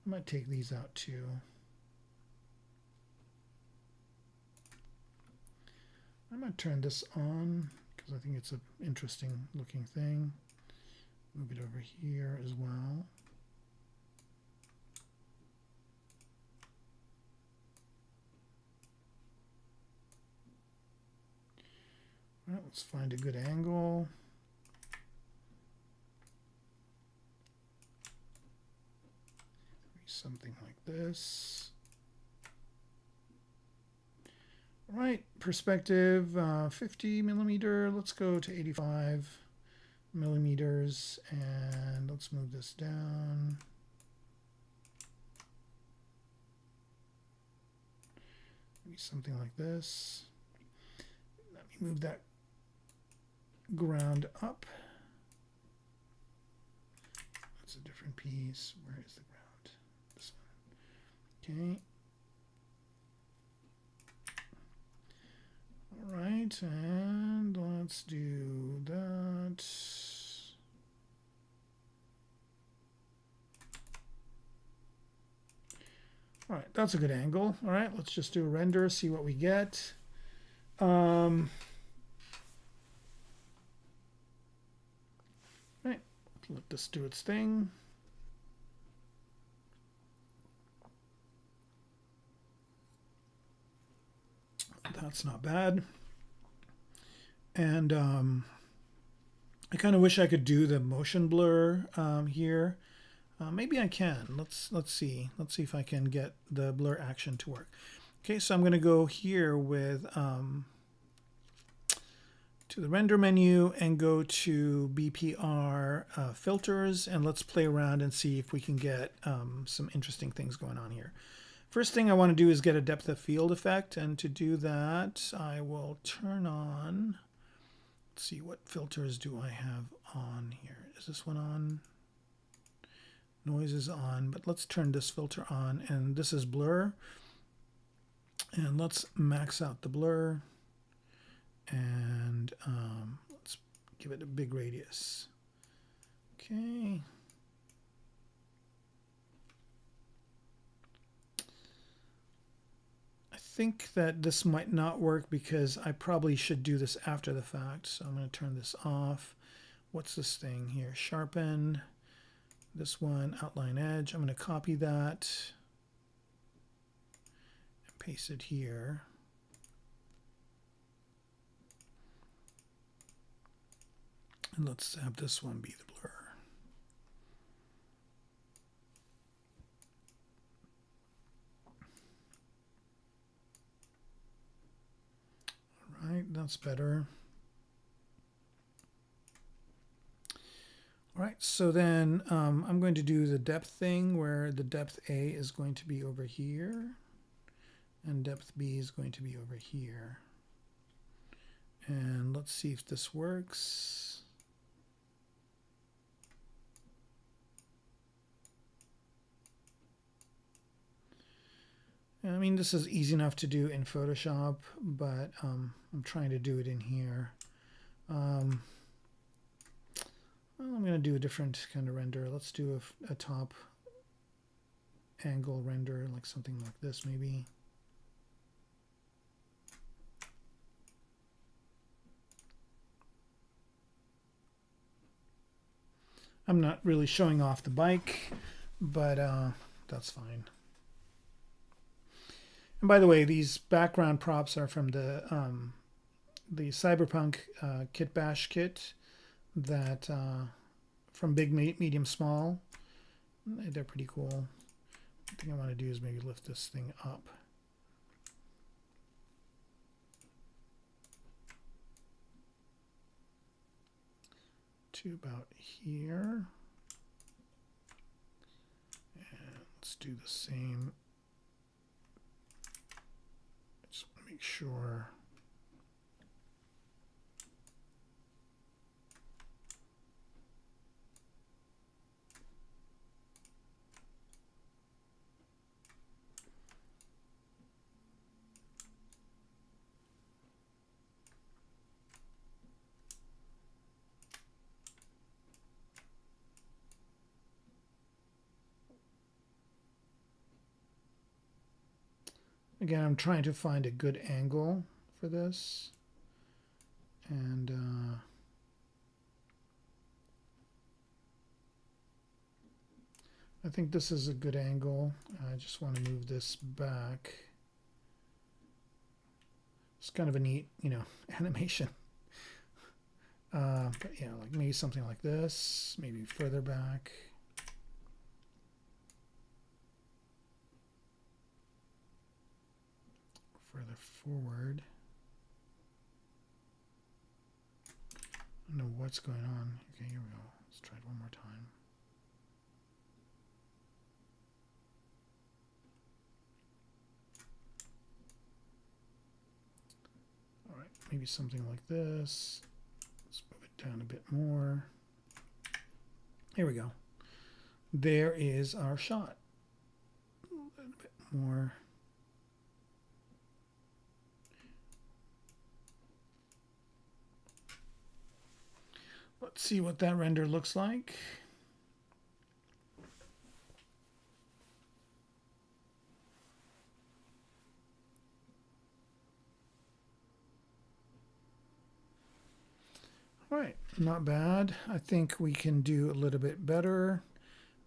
I might take these out too. I might turn this on because I think it's an interesting looking thing. Move it over here as well. let's find a good angle. Something like this. All right, perspective 50 millimeter. Let's go to 85 millimeters and let's move this down. Maybe something like this. Let me move that ground up. That's a different piece. Where is the ground? This one. Okay. All right, and let's do that. All right, that's a good angle. All right, let's just do a render, see what we get. Right, let this do its thing. That's not bad. And I kind of wish I could do the motion blur here. Maybe I can. Let's see. Let's see if I can get the blur action to work. Okay, so I'm going to go here with to the render menu and go to BPR filters, and let's play around and see if we can get some interesting things going on here. First thing I want to do is get a depth of field effect, and to do that I will turn on, let's see, what filters do I have on here? Is this one on? Noise is on, but let's turn this filter on, and this is blur, and let's max out the blur, and let's give it a big radius. Okay. I think that this might not work because I probably should do this after the fact. So I'm going to turn this off. What's this thing here? Sharpen. This one, outline edge. I'm going to copy that and paste it here. And let's have this one be the blur. All right, that's better. All right, so then I'm going to do the depth thing where the depth A is going to be over here and depth B is going to be over here. And let's see if this works. I mean, this is easy enough to do in Photoshop, but I'm trying to do it in here. Well, I'm going to do a different kind of render. Let's do a top angle render, like something like this maybe. I'm not really showing off the bike, but that's fine. And by the way, these background props are from the Cyberpunk Kit Bash kit that from Big, Medium, Small. They're pretty cool. The thing I want to do is maybe lift this thing up. To about here. And let's do the same. Just want to make sure. Again, I'm trying to find a good angle for this. And I think this is a good angle. I just want to move this back. It's kind of a neat, animation. But yeah, like maybe something like this, maybe further back. Further forward. I don't know what's going on. Okay, here we go. Let's try it one more time. All right, maybe something like this. Let's move it down a bit more. Here we go. There is our shot. A little bit more. Let's see what that render looks like. All right, not bad. I think we can do a little bit better.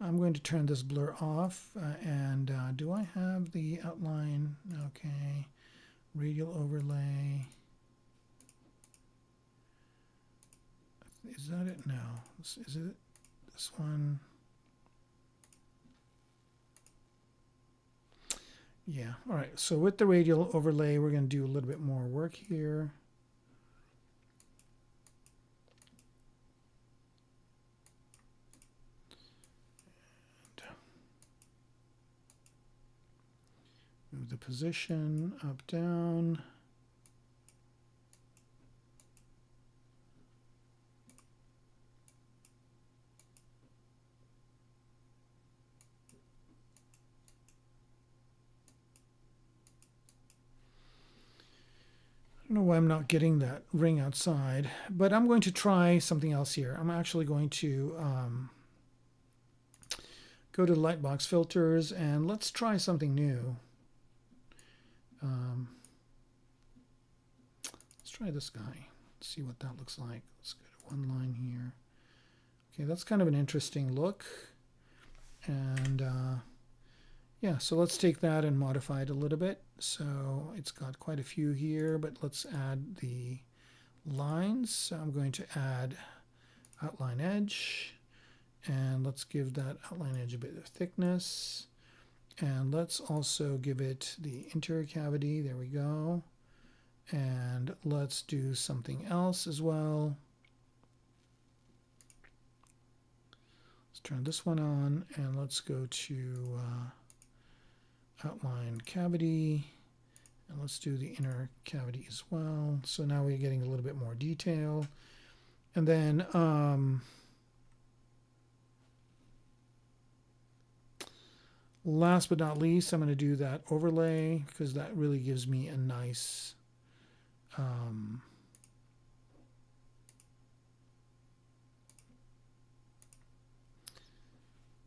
I'm going to turn this blur off. And do I have the outline? Okay. Radial overlay. Is that it? No. Is it this one? Yeah. All right. So with the radial overlay, we're going to do a little bit more work here. Move the position up, down. I don't know why I'm not getting that ring outside, but I'm going to try something else here. I'm actually going to go to Lightbox Filters and let's try something new. Let's try this guy. See what that looks like. Let's go to one line here. Okay, that's kind of an interesting look. And yeah, so let's take that and modify it a little bit. So it's got quite a few here, but let's add the lines. So I'm going to add outline edge, and let's give that outline edge a bit of thickness. And let's also give it the interior cavity. There we go. And let's do something else as well. Let's turn this one on, and let's go to outline cavity, and let's do the inner cavity as well. So now we're getting a little bit more detail. And then last but not least, I'm going to do that overlay because that really gives me a nice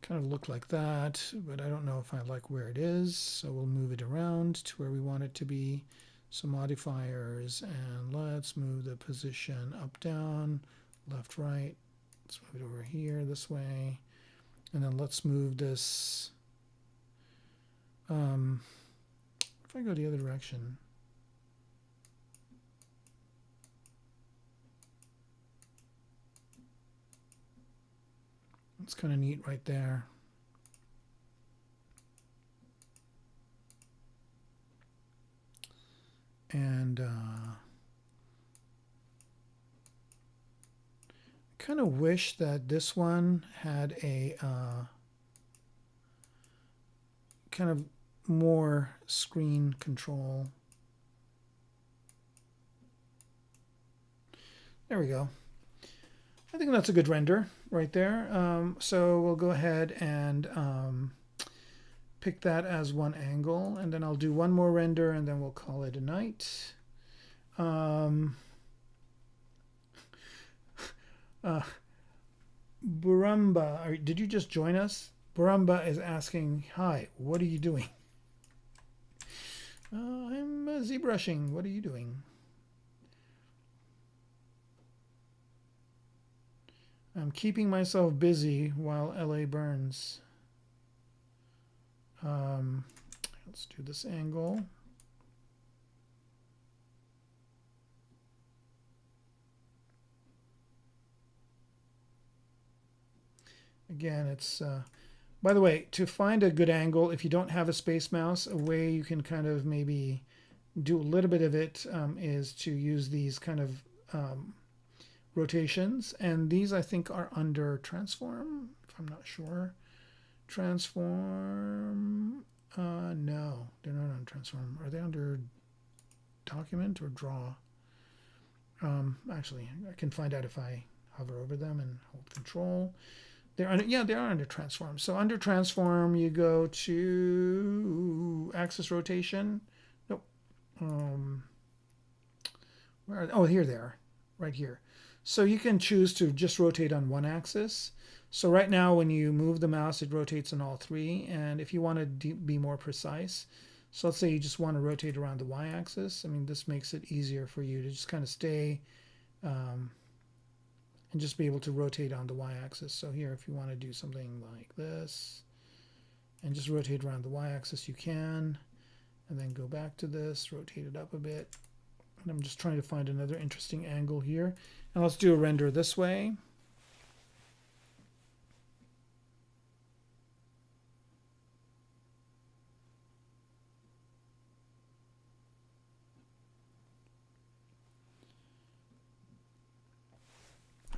kind of look like that, but I don't know if I like where it is, so we'll move it around to where we want it to be. So modifiers, and let's move the position up, down, left, right. Let's move it over here this way, and then let's move this. If I go the other direction, it's kind of neat right there. And kind of wish that this one had a kind of more screen control. There we go. I think that's a good render right there. So we'll go ahead and pick that as one angle, and then I'll do one more render, and then we'll call it a night. Burumba, did you just join us? Burumba is asking, hi, what are you doing? I'm ZBrushing. What are you doing? I'm keeping myself busy while LA burns. Let's do this angle. Again, it's, by the way, to find a good angle, if you don't have a space mouse, a way you can kind of maybe do a little bit of it is to use these kind of rotations. And these, I think, are under transform, if I'm not sure. Transform, no, they're not on transform. Are they under document or draw? Actually, I can find out if I hover over them and hold control. They're under, yeah, they are under transform. So under transform, you go to axis rotation. Nope. Where are they? Oh, here they are, right here. So you can choose to just rotate on one axis. So right now, when you move the mouse, it rotates on all three. And if you want to be more precise, so let's say you just want to rotate around the y-axis. I mean, this makes it easier for you to just kind of stay and just be able to rotate on the y-axis. So here, if you want to do something like this and just rotate around the y-axis, you can. And then go back to this, rotate it up a bit. And I'm just trying to find another interesting angle here. And let's do a render this way.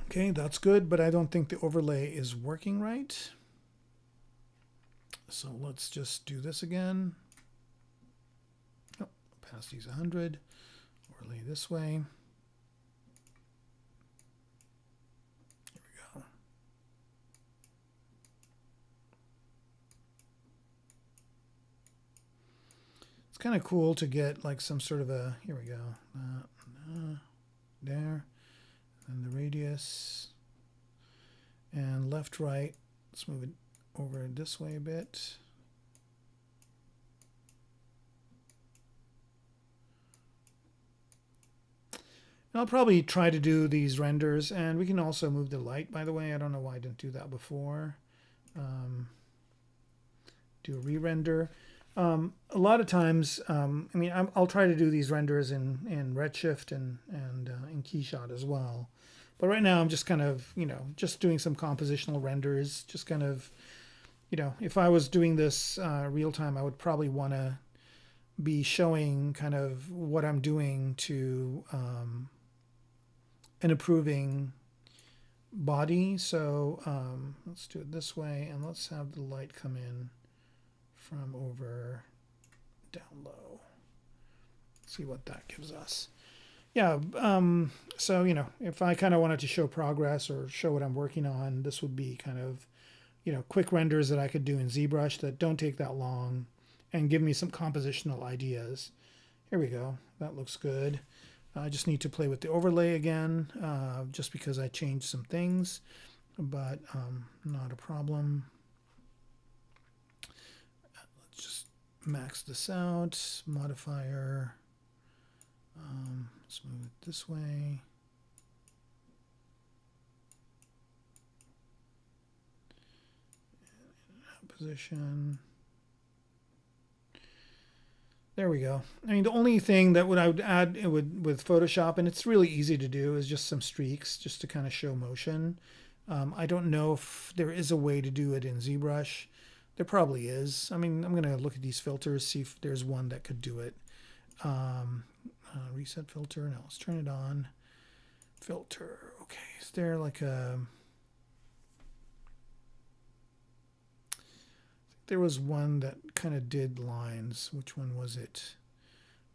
Okay, that's good, but I don't think the overlay is working right. So let's just do this again. Oh, opacity is 100. Overlay this way. Here we go. It's kind of cool to get like some sort of a, here we go, there. And the radius and left, right. Let's move it over this way a bit. And I'll probably try to do these renders, and we can also move the light, by the way. I don't know why I didn't do that before. Do a re-render. A lot of times, I mean, I'll try to do these renders in Redshift and in Keyshot as well. But right now I'm just kind of, just doing some compositional renders, just kind of, if I was doing this real time, I would probably want to be showing kind of what I'm doing to an improving body. So let's do it this way, and let's have the light come in from over down low. See what that gives us. Yeah, so, if I kind of wanted to show progress or show what I'm working on, this would be kind of, quick renders that I could do in ZBrush that don't take that long and give me some compositional ideas. Here we go. That looks good. I just need to play with the overlay again, just because I changed some things, but not a problem. Let's just max this out, modifier. Let's move it this way. Position. There we go. I mean, the only thing that I would add with Photoshop, and it's really easy to do, is just some streaks, just to kind of show motion. I don't know if there is a way to do it in ZBrush. There probably is. I mean, I'm going to look at these filters, see if there's one that could do it. Reset filter. Now let's turn it on. Filter. Okay, is there like a... There was one that kind of did lines. Which one was it?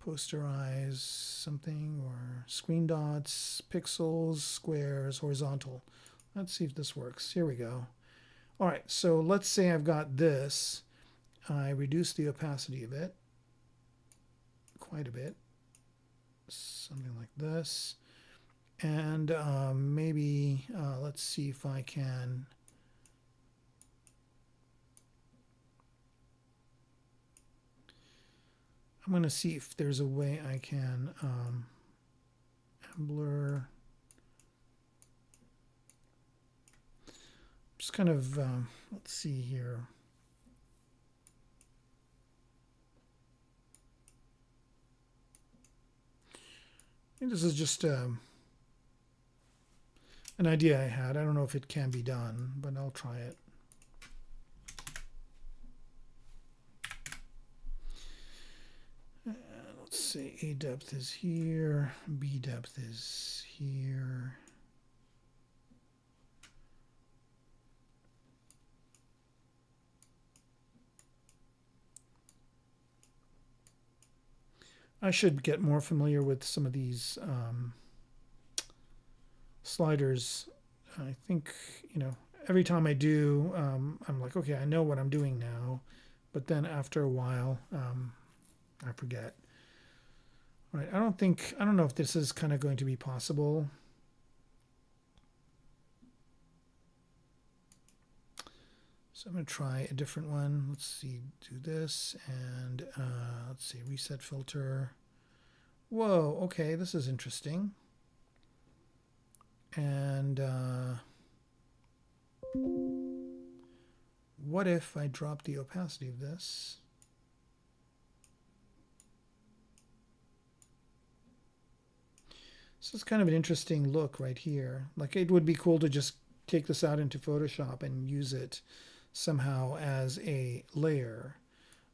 Posterize something, or screen dots, pixels, squares, horizontal. Let's see if this works. Here we go. All right, so let's say I've got this. I reduce the opacity of it quite a bit. Something like this. And maybe let's see if I can... I'm going to see if there's a way I can blur. Just kind of, let's see here. I think this is just, an idea I had. I don't know if it can be done, but I'll try it. Let's say A depth is here, B depth is here. I should get more familiar with some of these sliders. I think, every time I do, I'm like, okay, I know what I'm doing now. But then after a while, I forget. All right, I don't know if this is kind of going to be possible. So I'm going to try a different one. Let's see, do this, and let's see, reset filter. Whoa, okay, this is interesting. And what if I drop the opacity of this? So it's kind of an interesting look right here. Like, it would be cool to just take this out into Photoshop and use it somehow as a layer,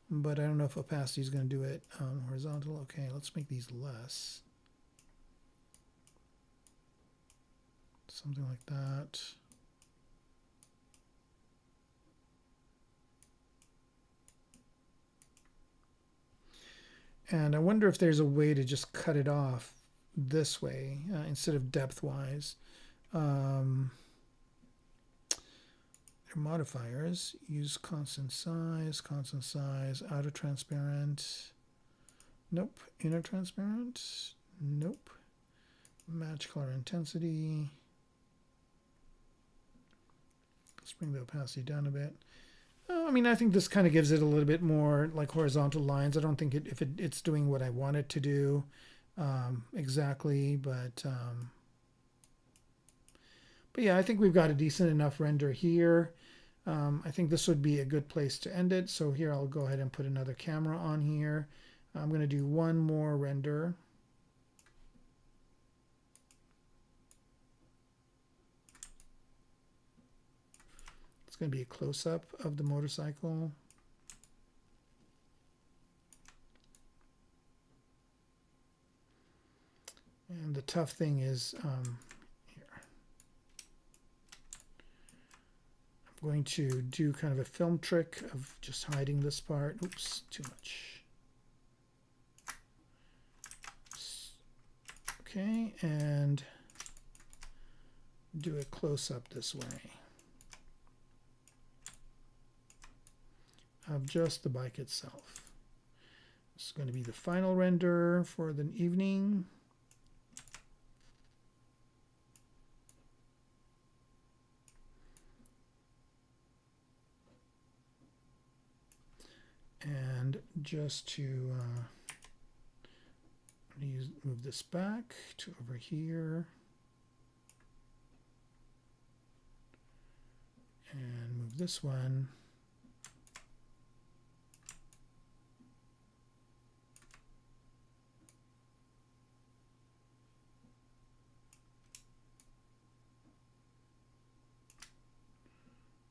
but I don't know if opacity is going to do it horizontal. Okay, let's make these less, something like that. And I wonder if there's a way to just cut it off this way instead of depth-wise. Modifiers, use constant size, outer transparent, nope, inner transparent, nope, match color intensity. Let's bring the opacity down a bit. I mean, I think this kind of gives it a little bit more like horizontal lines. I don't think it's doing what I want it to do exactly, but yeah, I think we've got a decent enough render here. I think this would be a good place to end it. So here I'll go ahead and put another camera on here. I'm going to do one more render. It's going to be a close-up of the motorcycle. And the tough thing is going to do kind of a film trick of just hiding this part. Oops, too much. Okay, and do a close-up this way of just the bike itself. This is going to be the final render for the evening. And just to move this back to over here and move this one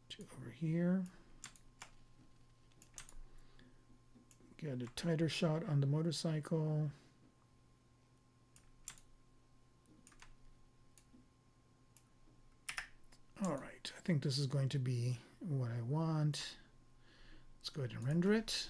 to over here. Get a tighter shot on the motorcycle. All right, I think this is going to be what I want. Let's go ahead and render it.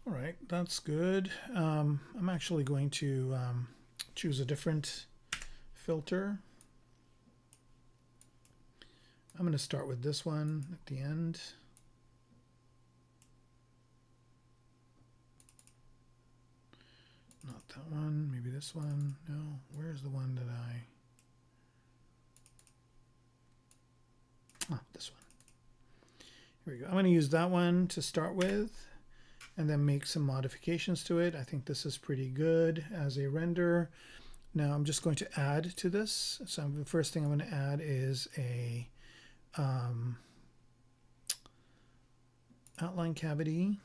All right, that's good. I'm actually going to choose a different filter. I'm going to start with this one at the end. Not that one, maybe this one. No, where's the one that this one. Here we go. I'm going to use that one to start with, and then make some modifications to it. I think this is pretty good as a render. Now I'm just going to add to this. So the first thing I'm going to add is a outline cavity.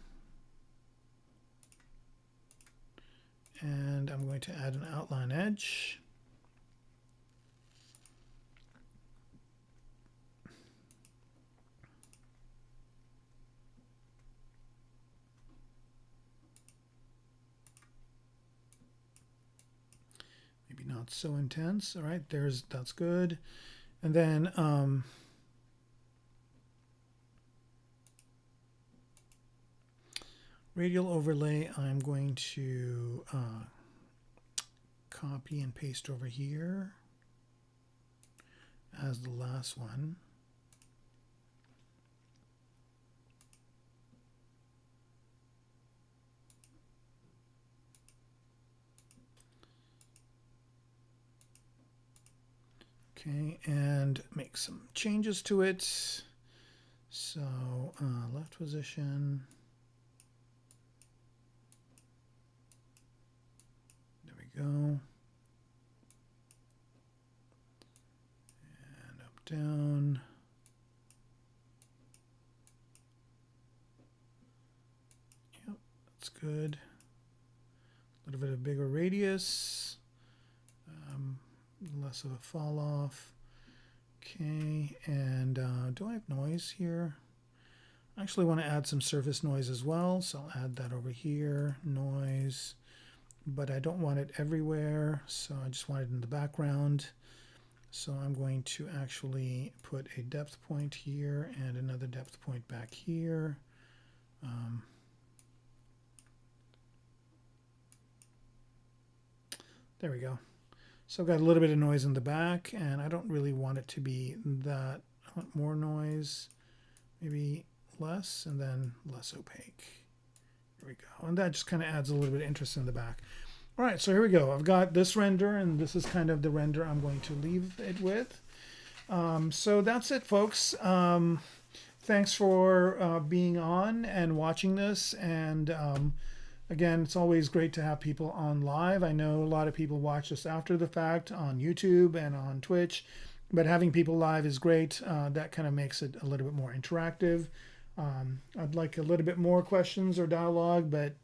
And I'm going to add an outline edge. Maybe not so intense. All right, that's good. And then radial overlay, I'm going to copy and paste over here as the last one. Okay, and make some changes to it. So left position. There we go. And up, down. Yep, that's good. A little bit of bigger radius. Less of a fall off. Okay, and do I have noise here? I actually want to add some surface noise as well, so I'll add that over here, noise, but I don't want it everywhere, so I just want it in the background. So I'm going to actually put a depth point here and another depth point back here. There we go. So I've got a little bit of noise in the back, and I don't really want it to be that. I want more noise, maybe less, and then less opaque. There we go. And that just kind of adds a little bit of interest in the back. All right, so here we go. I've got this render, and this is kind of the render I'm going to leave it with. So that's it, folks. Thanks for being on and watching this, and again, it's always great to have people on live. I know a lot of people watch this after the fact on YouTube and on Twitch, but having people live is great. That kind of makes it a little bit more interactive. I'd like a little bit more questions or dialogue, but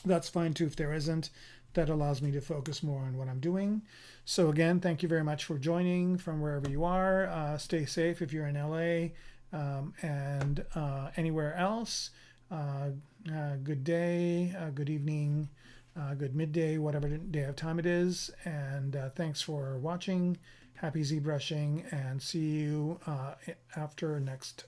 that's fine too if there isn't. That allows me to focus more on what I'm doing. So again, thank you very much for joining from wherever you are. Stay safe if you're in LA and anywhere else. Good day, good evening, good midday, whatever day of time it is. And thanks for watching. Happy ZBrushing, and see you after next